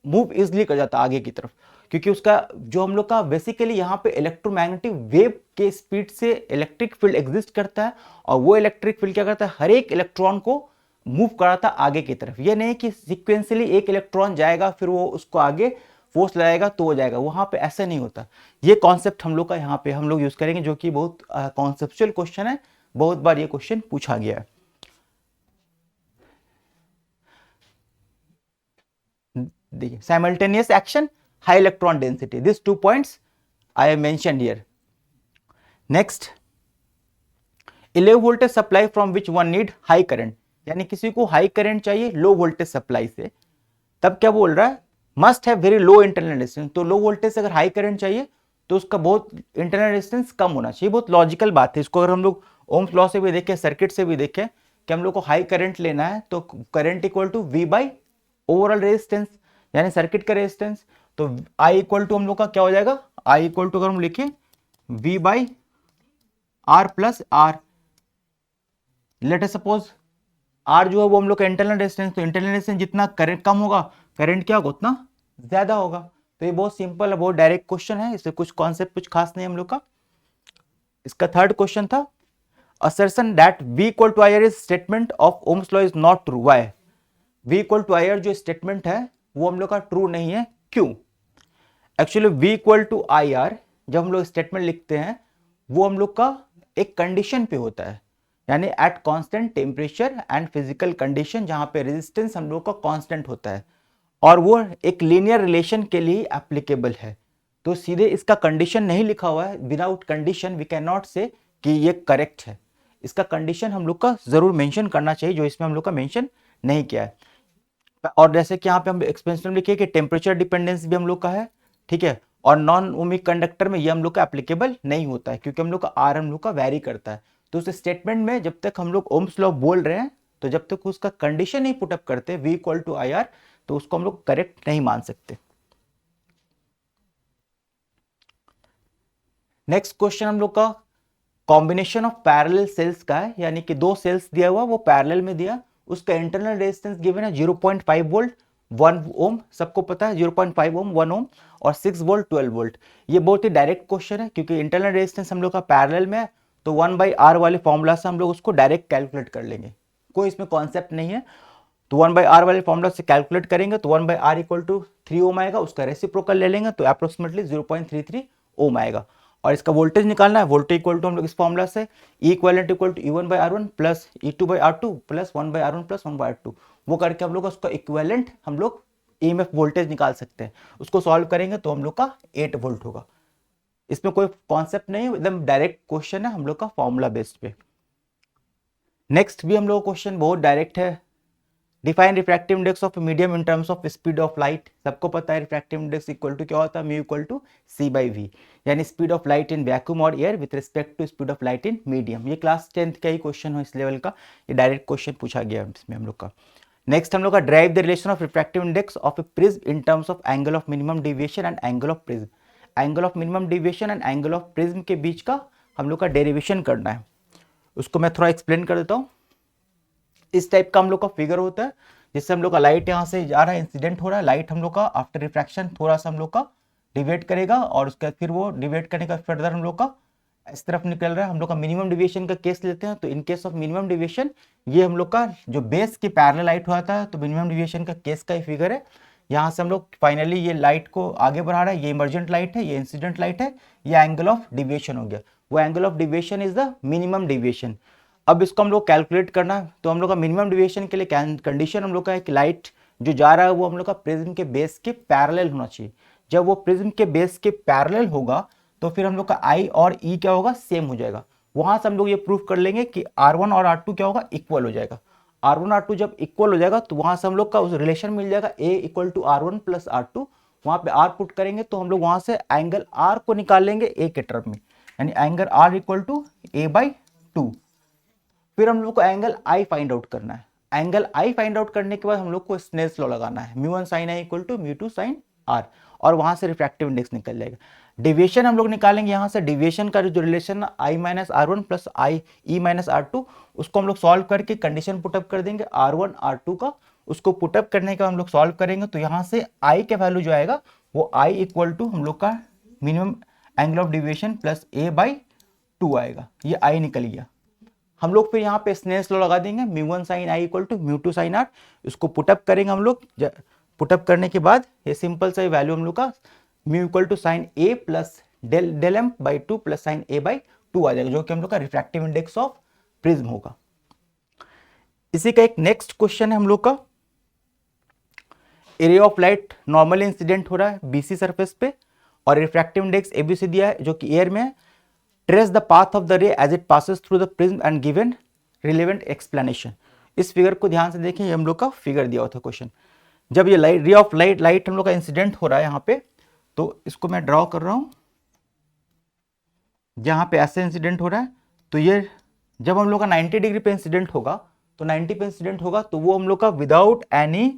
A: मूव इजिली कर जाता है आगे की तरफ, क्योंकि उसका जो हम लोग का बेसिकली यहाँ पे इलेक्ट्रोमैग्नेटिक वेव के स्पीड से इलेक्ट्रिक फील्ड एग्जिस्ट करता है, और वो इलेक्ट्रिक फील्ड क्या करता है, हर एक इलेक्ट्रॉन को मूव कराता है आगे की तरफ। ये नहीं कि सिक्वेंसली एक इलेक्ट्रॉन जाएगा फिर वो उसको आगे फोर्स लगाएगा तो हो जाएगा, वहां पे ऐसा नहीं होता। ये कॉन्सेप्ट हम लोग का यहाँ पे हम लोग यूज करेंगे, जो कि बहुत कॉन्सेप्चुअल क्वेश्चन है, बहुत बार ये क्वेश्चन पूछा गया है। देखिए, simultaneous action, high electron density, this 2 points I have mentioned here. Next, 11 voltage supply from which one need high current, यानी किसी को हाई करंट चाहिए लो वोल्टेज सप्लाई से, तब क्या बोल रहा है, must have very low internal resistance. तो लो वोल्टेज से अगर हाई करंट चाहिए तो उसका बहुत इंटरनल रेजिस्टेंस कम होना चाहिए। बहुत लॉजिकल बात है, इसको अगर हम लोग ओम्स लॉ से भी देखें, सर्किट से भी देखें कि हम लोग को हाई करंट लेना है तो current equal to v by overall resistance, यानी सर्किट का रेजिस्टेंस। तो आई इक्वल टू हम लोग का क्या हो जाएगा, आई इक्वल टू अगर हम लिखें v by r plus r, let us suppose r जो है वो हम लोग का इंटरनल रेजिस्टेंस, तो इंटरनल रेजिस्टेंस जितना करंट कम होगा करंट क्या होगा उतना ज्यादा होगा। तो ये बहुत सिंपल है, बहुत डायरेक्ट क्वेश्चन है, इससे कुछ कॉन्सेप्ट कुछ खास नहीं हम लोग का। इसका थर्ड क्वेश्चन था, assertion that V equal to IR is statement of Ohm's law is not true. Why? V equal to IR जो स्टेटमेंट है वो हम लोग का ट्रू नहीं है, क्यों? Actually V equal to IR जब हम लोग स्टेटमेंट लिखते हैं वो हम लोग का एक कंडीशन पे होता है, यानी at constant temperature and physical condition, जहां पे रेजिस्टेंस हम लोग का कांस्टेंट होता है, और वो एक लीनियर रिलेशन के लिए एप्लीकेबल है। तो सीधे इसका कंडीशन नहीं लिखा हुआ है, without condition we can not say कि ये करेक्ट है। इसका कंडीशन हम लोग का जरूर मेंशन करना चाहिए, जो इसमें हम लोग का मेंशन नहीं किया है। और जैसे कि यहाँ पे हम एक्सपेंशन में लिखिए कि टेम्परेचर डिपेंडेंस भी हम लोग का है, ठीक है, और नॉन ओमिक कंडक्टर में ये हम लोग का एप्लीकेबल नहीं होता है, क्योंकि हम लोग का आर हम लोग का वैरी करता है। तो उस स्टेटमेंट में जब तक हम लोग ओम्स लॉ बोल रहे हैं, तो जब तक उसका कंडीशन नहीं पुटअप करते V इक्वल टू IR, तो उसको हम लोग करेक्ट नहीं मान सकते। नेक्स्ट क्वेश्चन हम लोग का कॉम्बिनेशन ऑफ पैरेलल सेल्स का है, यानी कि दो सेल्स दिया हुआ वो पैरेलल में दिया, उसका इंटरनल रेजिस्टेंस गिवन है 0.5 वोल्ट 1 ओम, सबको पता है 0.5 ओम 1 ओम, और 6 वोल्ट 12 वोल्ट। ये बहुत ही डायरेक्ट क्वेश्चन है, क्योंकि इंटरनल रेजिस्टेंस हम लोग का पैरेलल में है, तो 1/R वाले फॉर्मूला से हम लोग उसको डायरेक्ट कैलकुलेट कर लेंगे, कोई इसमें कॉन्सेप्ट नहीं है। तो 1/R वाले फॉर्मूला से कैलकुलेट करेंगे तो 1/R इक्वल टू 3 ओम आएगा, उसका रेसिप्रोकल ले लेंगे तो अप्रोक्सीमेटली 0.33 ओम आएगा। और इसका वोल्टेज निकालना है, वोल्टेज इक्वल टू हम लोग इस फॉर्मूला से E equal to E1/R1 plus E2/R2 plus 1/R1 plus 1/R2, वो करके हम लोग उसका इक्विवेलेंट हम लोग EMF वोल्टेज निकाल सकते हैं। उसको सॉल्व करेंगे तो हम लोग का 8 वोल्ट होगा। इसमें कोई कॉन्सेप्ट नहीं है, एकदम डायरेक्ट क्वेश्चन है हम लोग का फॉर्मूला बेस्ड पे। नेक्स्ट भी हम लोग क्वेश्चन बहुत डायरेक्ट है, define refractive index of medium in terms of speed of light. सबको पता है रिफ्रैक्टिव इंडेक्स इक्वल टू क्या होता है, म्यू इक्वल टू C/V, यानी speed of light in vacuum और air with respect to speed of light in medium. ये class 10th का ही क्वेश्चन हो इस लेवल का, ये डायरेक्ट क्वेश्चन पूछा गया इसमें हम लोग का। नेक्स्ट हम लोग का drive the relation of refractive index of A prism in terms of angle of minimum deviation and angle of prism. Angle of minimum deviation and angle of prism के बीच का हम लोग का डेरिवेशन करना है, उसको मैं थोड़ा एक्सप्लेन कर देता हूँ। इस टाइप का हम लोग का फिगर होता है, जिससे हम लोग का लाइट यहाँ से जा रहा है, इंसिडेंट हो रहा है, लाइट हम लोग का आफ्टर रिफ्रैक्शन थोड़ा सा हम लोग का डिवेट करेगा, और उसके बाद फिर वो डिवेट करने का फर्दर हम लोग का इस तरफ निकल रहा है। हम लोग का मिनिमम डिविएशन का केस लेते हैं, तो in case of minimum deviation ये हम लोग का जो बेस की पैरेलल लाइट होता है, तो मिनिमम डिविएशन का केस का ही फिगर है। यहाँ से हम लोग फाइनली ये लाइट को आगे बढ़ा रहा है, ये इमर्जेंट लाइट है, ये इंसिडेंट लाइट है, ये एंगल ऑफ डिविएशन हो गया, वो angle of deviation is the minimum deviation. अब इसको हम लोग कैलकुलेट करना है, तो हम लोग का मिनिमम डिविएशन के लिए कंडीशन हम लोग का है कि लाइट जो जा रहा है वो हम लोग का प्रिज्म के बेस के पैरेलल होना चाहिए। जब वो प्रिज्म के बेस के पैरेलल होगा तो फिर हम लोग का I और E क्या होगा, सेम हो जाएगा। वहां से हम लोग ये प्रूफ कर लेंगे कि R1 और R2 क्या होगा, इक्वल हो जाएगा। R1 R2 जब इक्वल हो जाएगा तो वहां से हम लोग का उस रिलेशन मिल जाएगा A equal to R1 plus R2। वहां पे R पुट करेंगे तो हम लोग वहां से एंगल R को निकाल लेंगे A के टर्म में, यानी angle R equal to A/2। फिर हम लोग को एंगल I फाइंड आउट करना है। एंगल आई फाइंड आउट करने के बाद हम लोग को स्नेल्स लॉ लगाना है, μ1 sin i equal to μ2 sin r, और वहां से रिफ्रैक्टिव इंडेक्स निकल जाएगा। डेविएशन हम लोग निकालेंगे यहाँ से, डेविएशन का जो relation i minus r1 plus I E minus r2, उसको हम लोग सॉल्व करके कंडीशन पुटअप कर देंगे r1 r2 का, उसको पुटअप करने का हम लोग सॉल्व करेंगे तो यहाँ से i का वैल्यू जो आएगा वो i इक्वल टू हम लोग का minimum angle of deviation plus a/2 आएगा, ये i निकल गया। हम लोग फिर यहाँ पे स्नेल्स लॉ लगा देंगे, μ1 sin i equal to μ2 sin r, इसको पुटअप करेंगे हम लोग। पुटअप करने के बाद ये सिंपल सा वैल्यू हम लोग का μ equal to sine a plus del m बाई 2 प्लस साइन a/2 आ जाएगा, जो कि हम लोग का रिफ्रैक्टिव इंडेक्स ऑफ प्रिज्म होगा। इसी का एक नेक्स्ट क्वेश्चन है हम लोग का, area of light normal incident हो रहा है बीसी सरफेस पे और रिफ्रैक्टिव इंडेक्स एबीसी दिया है जो कि एयर में है। Trace the path of the ray as it passes through the prism and given relevant explanation. इस फिगर को ध्यान से देखें, ये हम लोग का फिगर दिया हुआ था क्वेश्चन। जब ये रे ऑफ लाइट हम लोग का इंसिडेंट हो रहा है यहाँ पे, तो इसको मैं ड्रॉ कर रहा हूँ, जहाँ पे ऐसे इंसिडेंट हो रहा है, तो ये जब हम लोग का 90 डिग्री पे इंसिडेंट होगा, तो 90 पे इंसिडेंट होगा तो वो हम लोग का विदाउट एनी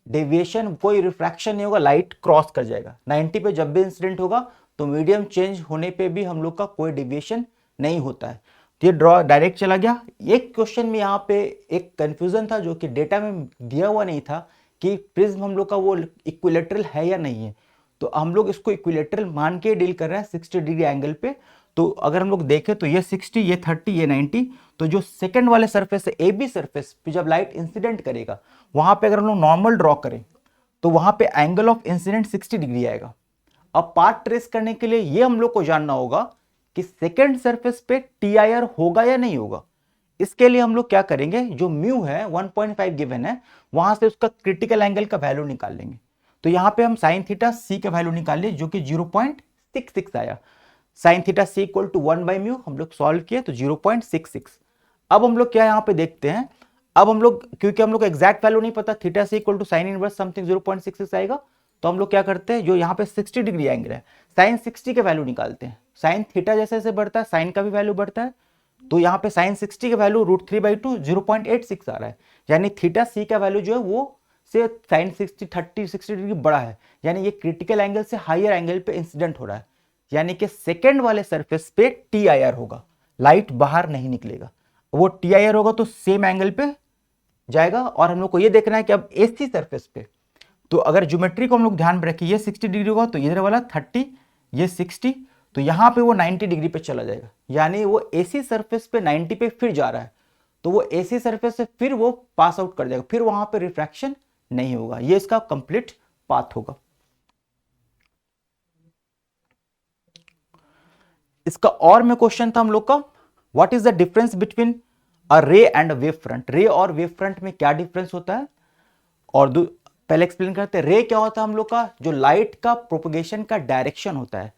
A: डेविएशन, कोई रिफ्रैक्शन नहीं होगा, लाइट क्रॉस कर जाएगा। 90 पे जब भी इंसिडेंट होगा तो मीडियम चेंज होने पे भी हम लोग का कोई डेविएशन नहीं होता है। तो ये ड्रॉ डायरेक्ट चला गया। एक क्वेश्चन में यहाँ पे एक कंफ्यूजन था जो कि डेटा में दिया हुआ नहीं था कि प्रिज्म हम लोग का वो इक्विलेटरल है या नहीं है, तो हम लोग इसको इक्विलेटरल मान के डील कर रहे हैं 60 डिग्री एंगल पे। तो अगर हम लोग देखें तो ये 60, ये 30, ये 90, तो जो सेकंड वाले सरफेस है ए बी सरफेस पे जब लाइट इंसिडेंट करेगा, वहां पे अगर हम लोग नॉर्मल ड्रॉ करें तो वहां पे एंगल ऑफ इंसिडेंट 60 डिग्री आएगा। अब पाथ ट्रेस करने के लिए ये हम लोग को जानना होगा कि सेकंड सरफेस पे TIR होगा या नहीं होगा। इसके लिए हम लोग क्या करेंगे, जो म्यू है 1.5 गिवन है, वहां से उसका क्रिटिकल एंगल का वैल्यू निकाल लेंगे। तो यहाँ पे हम साइन थीटा सी का वैल्यू निकाल लिए जो कि 0.66 आया। Sine theta C equal to 1/μ हम लोग सॉल्व किए तो 0.66। अब हम लोग क्या यहाँ पे देखते हैं, अब हम लोग क्योंकि हम लोग को एग्जैक्ट वैल्यू नहीं पता, theta C equal to sine inverse something 0.66 आएगा, तो हम लोग क्या करते हैं, जो यहाँ पे 60 डिग्री एंगल है, साइन 60 के वैल्यू निकालते हैं। साइन थीटा जैसे जैसे बढ़ता है साइन का भी वैल्यू बढ़ता है, तो यहाँ पे साइन 60 का वैल्यू √3/2 0.86 आ रहा है, यानी थीटा सी का वैल्यू जो है वो से साइन 60 डिग्री बड़ा है, यानी ये क्रिटिकल एंगल से हायर एंगल पे इंसिडेंट हो रहा है, यानी कि सेकेंड वाले सरफेस पे TIR होगा, लाइट बाहर नहीं निकलेगा। वो TIR होगा तो सेम एंगल पे जाएगा। और हम लोग को ये देखना है कि अब AC सरफेस पे, तो अगर ज्योमेट्री को हम लोग ध्यान में रखें, ये 60 डिग्री होगा तो इधर वाला 30, ये 60, तो यहाँ पे वो 90 डिग्री पे चला जाएगा, यानी वो AC सरफेस पे 90 पे फिर जा रहा है, तो वो AC सरफेस से फिर वो पास आउट कर जाएगा, फिर वहां पे रिफ्रैक्शन नहीं होगा। ये इसका कंप्लीट पाथ होगा। इसका और में क्वेश्चन था हम लोग का, what is the difference between a रे एंड वेव फ्रंट। रे और वेव फ्रंट में क्या डिफरेंस होता है, और पहले एक्सप्लेन करते हैं। रे क्या होता है हम लोग का, जो लाइट का प्रोपगेशन का डायरेक्शन होता है,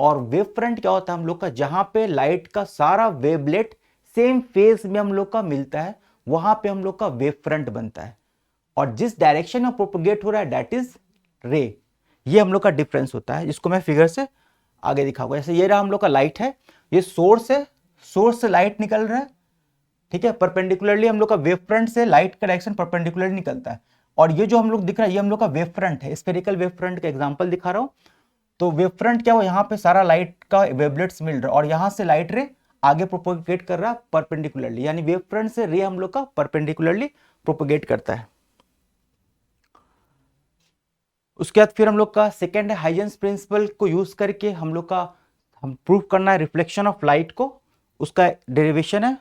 A: और वेव फ्रंट क्या होता है हम लोग का, जहां पे लाइट का सारा वेवलेट सेम फेज में हम लोग का मिलता है, वहां पे हम लोग का वेव फ्रंट बनता है, और जिस डायरेक्शन में प्रोपगेट हो रहा है दैट इज रे। ये हम लोग का डिफरेंस होता है, जिसको मैं फिगर से आगे दिखाऊंगा। जैसे ये रहा हम लोग का लाइट है, ये सोर्स है, सोर्स से लाइट निकल रहा है, ठीक है, परपेंडिकुलरली हम लोग का वेव फ्रंट से लाइट का डायरेक्शन परपेंडिकुलरली निकलता है। और ये जो हम लोग दिख रहा है ये हम लोग का वेव फ्रंट है, स्फेरिकल वेव फ्रंट का एग्जांपल दिखा रहा हूं। तो वेव फ्रंट क्या हो, यहाँ पे सारा लाइट का वेवलेट्स मिल रहा है, और यहाँ से लाइट रे आगे प्रोपोगेट कर रहा है परपेंडिकुलरली, यानी वेव फ्रंट से रे हम लोग का परपेंडिकुलरली प्रोपोगेट करता है। उसके बाद फिर हम लोग का सेकेंड है हाइजेंस प्रिंसिपल को यूज करके हम लोग का हम प्रूव करना है रिफ्लेक्शन ऑफ लाइट को, उसका डेरिवेशन है।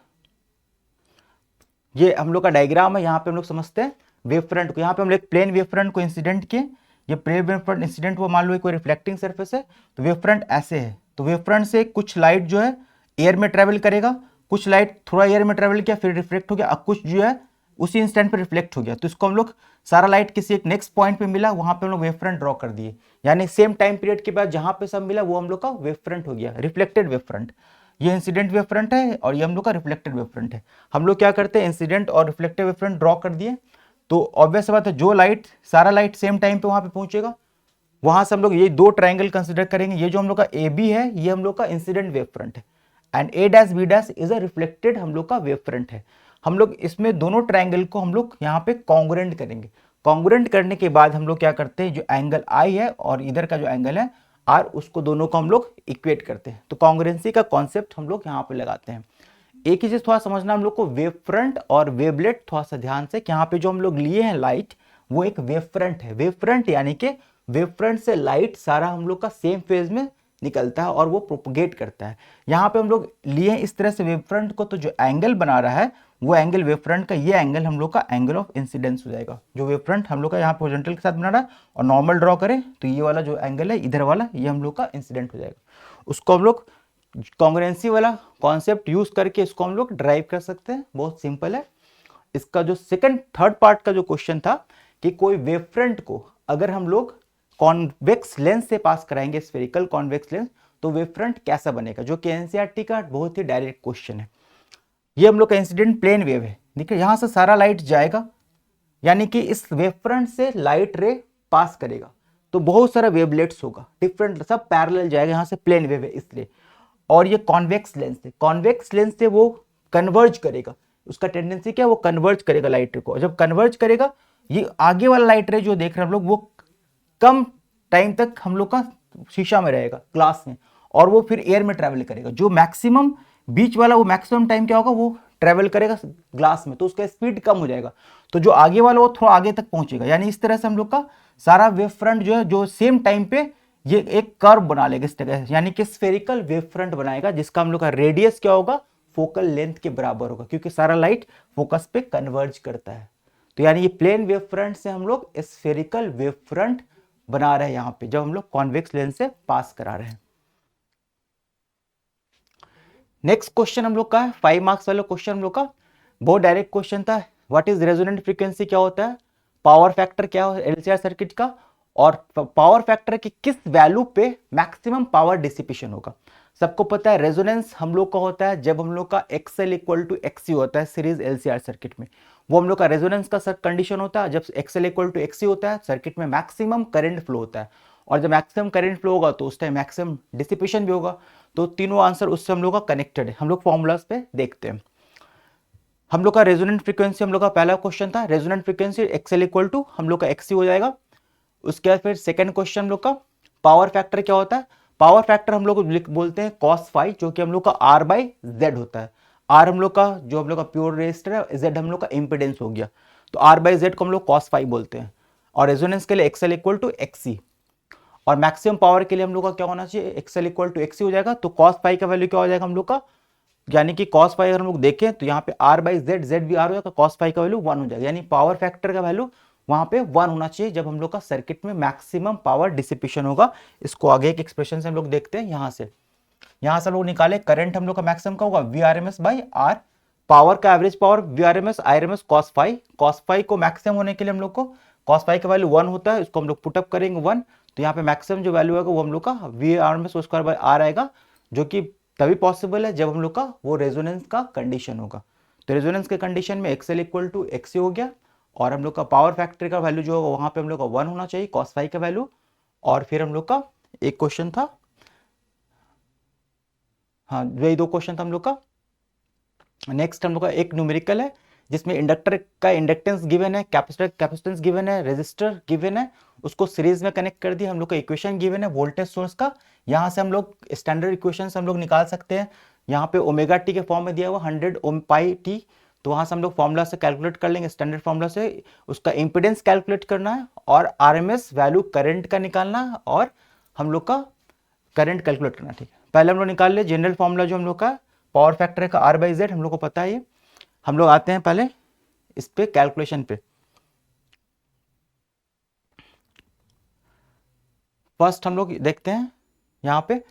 A: ये हम लोग का डायग्राम है, यहाँ पे हम लोग समझते हैं वेव फ्रंट को। यहाँ पे हम लोग प्लेन वेव फ्रंट को इंसिडेंट किए, ये प्लेन वेव फ्रंट इंसिडेंट वो मान लो कोई रिफ्लेक्टिंग सरफेस है, तो वेव फ्रंट ऐसे है, तो वेव फ्रंट से कुछ लाइट जो है एयर में ट्रेवल करेगा, कुछ लाइट थोड़ा एयर में ट्रेवल किया फिर रिफ्लेक्ट हो गया, अब कुछ जो है उसी इंस्टेंट पे रिफ्लेक्ट हो गया, तो इसको हम लोग सारा लाइट किसी एक नेक्स्ट पॉइंट पे मिला, वहां पे हम लोग वेव फ्रंट ड्रॉ कर दिए, यानी सेम टाइम पीरियड के बाद जहां पे सब मिला वो हम लोग का वेव फ्रंट हो गया, रिफ्लेक्टेड वेव फ्रंट। ये इंसिडेंट वेव फ्रंट है और ये हम लोग का रिफ्लेक्टेड वेव फ्रंट है। हम लोग क्या करते हैं, इंसिडेंट और रिफ्लेक्टेड वेव फ्रंट ड्रॉ कर दिए, तो ऑब्वियस बात है जो लाइट सारा लाइट सेम टाइम पे वहां पे पहुंचेगा, वहां से हम लोग ये दो ट्रायंगल कंसिडर करेंगे। ये जो हम लोग का AB है ये हम लोग का इंसिडेंट वेव फ्रंट है, and A dash B dash is a reflected हम लोग का वेव फ्रंट है। हम लोग इसमें दोनों ट्रायंगल को हम लोग यहाँ पे कॉन्ग्रुएंट करेंगे। कॉन्ग्रुएंट करने के बाद हम लोग क्या करते हैं, जो एंगल आई है और इधर का जो एंगल है आर, उसको दोनों को हम लोग इक्वेट करते हैं। तो कॉन्ग्रुएंसी का कॉन्सेप्ट हम लोग यहाँ पे लगाते हैं। एक ही चीज थोड़ा समझना हम लोग को, वेव फ्रंट और वेवलेट थोड़ा सा ध्यान से, यहाँ पे जो हम लोग लिए हैं लाइट, वो एक वेव फ्रंट है। वेव फ्रंट यानी कि वेव फ्रंट से लाइट सारा हम लोग का सेम फेज में निकलता है और वो प्रोपगेट करता है। यहाँ पे हम लोग लिए इस तरह से वेव फ्रंट को, तो जो एंगल बना रहा है वो एंगल वेव फ्रंट का, ये एंगल हम लोग का एंगल ऑफ इंसिडेंस हो जाएगा। जो वेव फ्रंट हम लोग का यहाँ हॉरिजॉन्टल के साथ बना रहा है और नॉर्मल ड्रॉ करें तो ये वाला जो एंगल है इधर वाला, ये हम लोग का इंसिडेंट हो जाएगा। उसको हम लोग कॉन्ग्रुएंसी वाला कॉन्सेप्ट यूज करके इसको हम लोग ड्राइव कर सकते हैं। बहुत सिंपल है। इसका जो थर्ड पार्ट का जो क्वेश्चन था कि कोई वेव फ्रंट को अगर हम लोग कॉन्वेक्स लेंस से पास कराएंगे, स्फेरिकल कॉन्वेक्स लेंस, तो वेव फ्रंट कैसा बनेगा, जो कि एनसीईआरटी का बहुत ही डायरेक्ट क्वेश्चन है। ये हम लोग का इंसिडेंट प्लेन वेव है। देखिए यहां से सारा लाइट जाएगा, यानी कि इस वेव फ्रंट से लाइट रे पास करेगा, तो बहुत सारा वेवलेट्स होगा, डिफरेंट, सब पैरेलल जाएगा। यहां से प्लेन वेव है इसलिए। और ये कॉन्वेक्स लेंस है, कॉन्वेक्स लेंस से वो कन्वर्ज करेगा। उसका टेंडेंसी क्या है, वो कन्वर्ज करेगा लाइट रे को। जब कन्वर्ज करेगा, ये आगे वाला लाइट रे जो देख रहे हैं हम लोग, वो कम टाइम तक हम लोग का शीशा में रहेगा, ग्लास में, और वो फिर एयर में ट्रैवल करेगा। जो मैक्सिमम बीच वाला, वो मैक्सिमम टाइम क्या होगा, वो ट्रैवल करेगा ग्लास में, तो उसका स्पीड कम हो जाएगा। तो जो आगे वाला वो थोड़ा आगे तक पहुंचेगा। यानी इस तरह से हम लोग का सारा वेव फ्रंट जो है, जो सेम टाइम पे ये एक कर्व बना लेगा इस तरह, यानी कि स्फेरिकल वेव फ्रंट बनाएगा, जिसका हम लोग का रेडियस क्या होगा, फोकल लेंथ के बराबर होगा, क्योंकि सारा लाइट फोकस पे कन्वर्ज करता है। तो यानी ये प्लेन वेव फ्रंट से हम लोग स्फेरिकल वेव फ्रंट बना रहे हैं यहाँ पे, जब हम लोग कॉन्वेक्स लेंस से पास करा रहे हैं। नेक्स्ट क्वेश्चन हम लोग का है 5 मार्क्स वाला क्वेश्चन हम लोग का, बहुत डायरेक्ट क्वेश्चन था। व्हाट इज रेजोनेंट फ्रीक्वेंसी, क्या होता है, पावर फैक्टर क्या है एलसीआर सर्किट का, और पावर फैक्टर की किस वैल्यू पे मैक्सिमम पावर डिसिपेशन होगा। सबको पता है रेजोनेंस हम लोग का होता है जब हम लोग का एक्सएल इक्वल टू एक्सी होता है सीरीज एलसीआर सर्किट में, वो हम लोग का रेजोनेंस का कंडीशन होता है। जब एक्सएल इक्वल टू एक्सी होता है, सर्किट में मैक्सिमम करंट फ्लो होता है, और जब मैक्सिमम करंट फ्लो होगा तो उस टाइम मैक्सिमम डिसिपेशन भी होगा। तो तीनों आंसर उससे हम लोग का कनेक्टेड है। हम लोग फॉर्मूलाज पे देखते हैं। हम लोग का रेजोनेंट फ्रीक्वेंसी, हम लोग का पहला क्वेश्चन था resonant frequency XL equal to हम लोग का एक्सी हो जाएगा। उसके बाद फिर सेकंड क्वेश्चन हम लोग का पावर फैक्टर क्या होता है। पावर फैक्टर हम लोग बोलते हैं कॉस फाई, जो कि हम लोग का आर बाई जेड होता है। आर हम लोग का जो हम लोग का प्योर रेजिस्टर है, जेड हम लोग का इंपेडेंस हो गया, तो आर बाई जेड को हम लोग कॉस फाई बोलते हैं। और रेजोनेंस के लिए एक्सएल इक्वल टू एक्सी, और मैक्सिमम पावर के लिए हम लोग का क्या होना चाहिए, एक्सएल इक्वल टू एक्सी हो जाएगा। तो कॉस फाई का वैल्यू क्या हो जाएगा हम लोग का, यानी कि कॉस फाई अगर हम लोग देखें तो यहाँ पे आर बाई जेड, जेड भी आर हो जाएगा, कॉस फाई का वैल्यू 1 हो जाएगा। यानी पावर फैक्टर का वैल्यू वहां पे 1 होना चाहिए जब हम लोग का सर्किट में मैक्सिमम पावर डिसिपेशन होगा। इसको आगे एक एक्सप्रेशन से हम लोग देखते हैं। यहाँ से हम लोग निकाले करंट हम लोग का मैक्सिमम का होगा V R M S by R, power का average power V R M S I M S cos phi. Cos phi को मैक्सिमम होने के लिए हम लोग को कॉस फाई का वैल्यू 1 होता है, इसको हम लोग पुटअप करेंगे 1, तो यहाँ पे मैक्सिमम जो वैल्यू होगा वो हम लोग का V R M S square by R आएगा, जो कि तभी पॉसिबल है जब हम लोग का वो रेजोनेंस का कंडीशन होगा। तो रेजोनेंस के कंडीशन में एक्सएल इक्वल टू एक्सी हो गया, और हम लोग का पावर फैक्टर का वैल्यू जो होगा वहां पे हम लोग का 1 होना चाहिए, कॉस फाई का वैल्यू। और फिर हम लोग का एक क्वेश्चन था, हाँ वही 2 क्वेश्चन था हम लोग का। नेक्स्ट हम लोग का एक न्यूमेरिकल है जिसमें इंडक्टर का इंडक्टेंस गिवन है, कैपेसिटर कैपेसिटेंस गिवन है, रेजिस्टर गिवन है, उसको सीरीज में कनेक्ट कर दिया। हम लोग का इक्वेशन गिवन है वोल्टेज सोर्स का, यहाँ से हम लोग स्टैंडर्ड इक्वेशन हम लोग निकाल सकते हैं। यहाँ पे ओमेगा टी के फॉर्म में दिया हुआ 100 ओम पाई टी, तो वहां से हम लोग फॉर्मूला से कैलकुलेट कर लेंगे, स्टैंडर्ड फॉर्मूला से। उसका इंपिडेंस कैलकुलेट करना है, और आरएमएस वैल्यू करंट का निकालना है, और हम लोग का करंट कैलकुलेट करना है। ठीक है, पहले हम लोग निकाल ले जनरल फॉर्मूला जो हम लोग का पावर फैक्टर का आर बाई जेड, हम लोग को पता है ये। हम लोग आते हैं पहले इस पे कैलकुलेशन पे। फर्स्ट हम लोग देखते हैं, यहाँ पे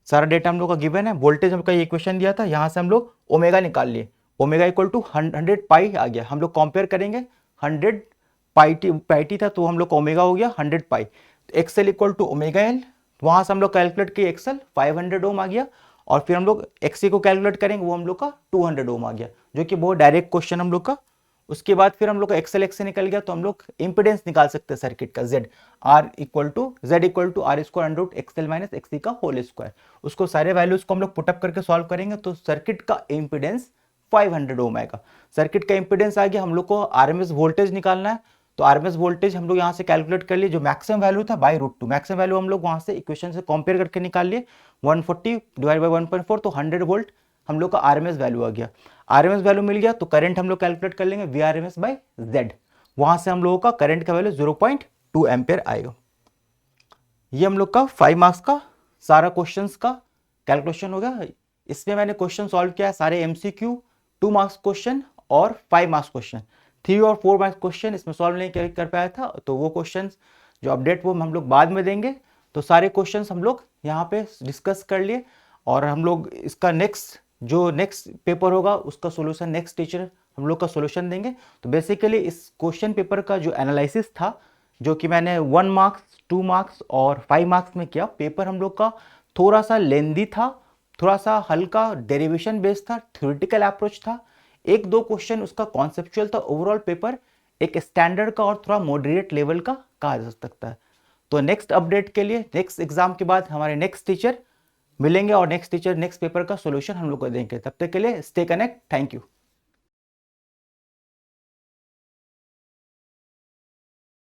A: सारा डेटा हम लोग का गिवन है, वोल्टेज हम का ये इक्वेशन दिया था, यहाँ से हम लोग ओमेगा निकाल लिए, ओमेगा इक्वल टू 100 पाई आ गया। हम लोग कंपेयर करेंगे, 100 पाई टी था तो हम लोग का ओमेगा हो गया 100 pi. XL equal to omega L, वहां से हम लोग कैलकुलेट किए एक्सएल 500 ओम आ गया, और फिर हम लोग एक्सी को कैलकुलेट करेंगे, वो हम लोग का 200 ओम आ गया, जो कि बहुत डायरेक्ट क्वेश्चन हम लोग का उसके बाद फिर हम लोग का एक्सेल एक्स से निकल गया, तो हम लोग इम्पिडेंस निकाल सकते हैं सर्किट का, Z equal to R square under root XL minus XC का होल स्क्वायर। उसको सारे वैल्यूज को हम लोग पुटअप करके सॉल्व करेंगे, तो सर्किट का इम्पिडेंस 500 ओम आएगा। सर्किट का इम्पिडेंस आ गया, हम लोग को आरएमएस वोल्टेज निकालना है, तो आरएमएस वोल्टेज हम लोग यहाँ से कैलकुलेट कर लिए, जो मैक्सिमम वैल्यू था बाई रूट 2, मैक्सिमम वैल्यू हम लोग वहाँ से इक्वेशन से कंपेयर करके निकाल लिए, 140 डिवाइड बाई 1.4, तो 100 वोल्ट हम लोग का आरएमएस वैल्यू आ गया। आरएमएस वैल्यू मिल गया तो करंट हम लोग कैलकुलेट कर लेंगे, V R M S by Z, वहां से हम लोगों का करंट का वैल्यू 0.2 एम्पियर आएगा। ये हम लोग का 5 मार्क्स का सारा क्वेश्चंस का कैलकुलेशन हो गया। इसमें मैंने क्वेश्चन सॉल्व किया है सारे एमसीक्यू, 2 मार्क्स क्वेश्चन और 5 मार्क्स क्वेश्चन। 3 और 4 मार्क्स क्वेश्चन इसमें सॉल्व नहीं कर पाया था, तो वो क्वेश्चन जो अपडेट वो हम लोग बाद में देंगे। तो सारे क्वेश्चन हम लोग यहाँ पे डिस्कस कर लिए, और हम लोग इसका नेक्स्ट पेपर होगा उसका सोल्यूशन नेक्स्ट टीचर हम लोग का सोल्यूशन देंगे। तो बेसिकली इस क्वेश्चन पेपर का जो एनालिसिस था, जो कि मैंने 1 मार्क्स, 2 मार्क्स और 5 मार्क्स में किया, पेपर हम लोग का थोड़ा सा लेंदी था, थोड़ा सा हल्का डेरिवेशन बेस्ड था, थ्योरेटिकल अप्रोच था, एक दो क्वेश्चन उसका कॉन्सेप्चुअल था। ओवरऑल पेपर एक स्टैंडर्ड का और थोड़ा मॉडरेट लेवल का कहा जा सकता है। तो नेक्स्ट अपडेट के लिए नेक्स्ट एग्जाम के बाद हमारे नेक्स्ट टीचर मिलेंगे, और नेक्स्ट टीचर नेक्स्ट पेपर का सॉल्यूशन हम लोग को देंगे। तब तक के लिए स्टे कनेक्ट, थैंक यू।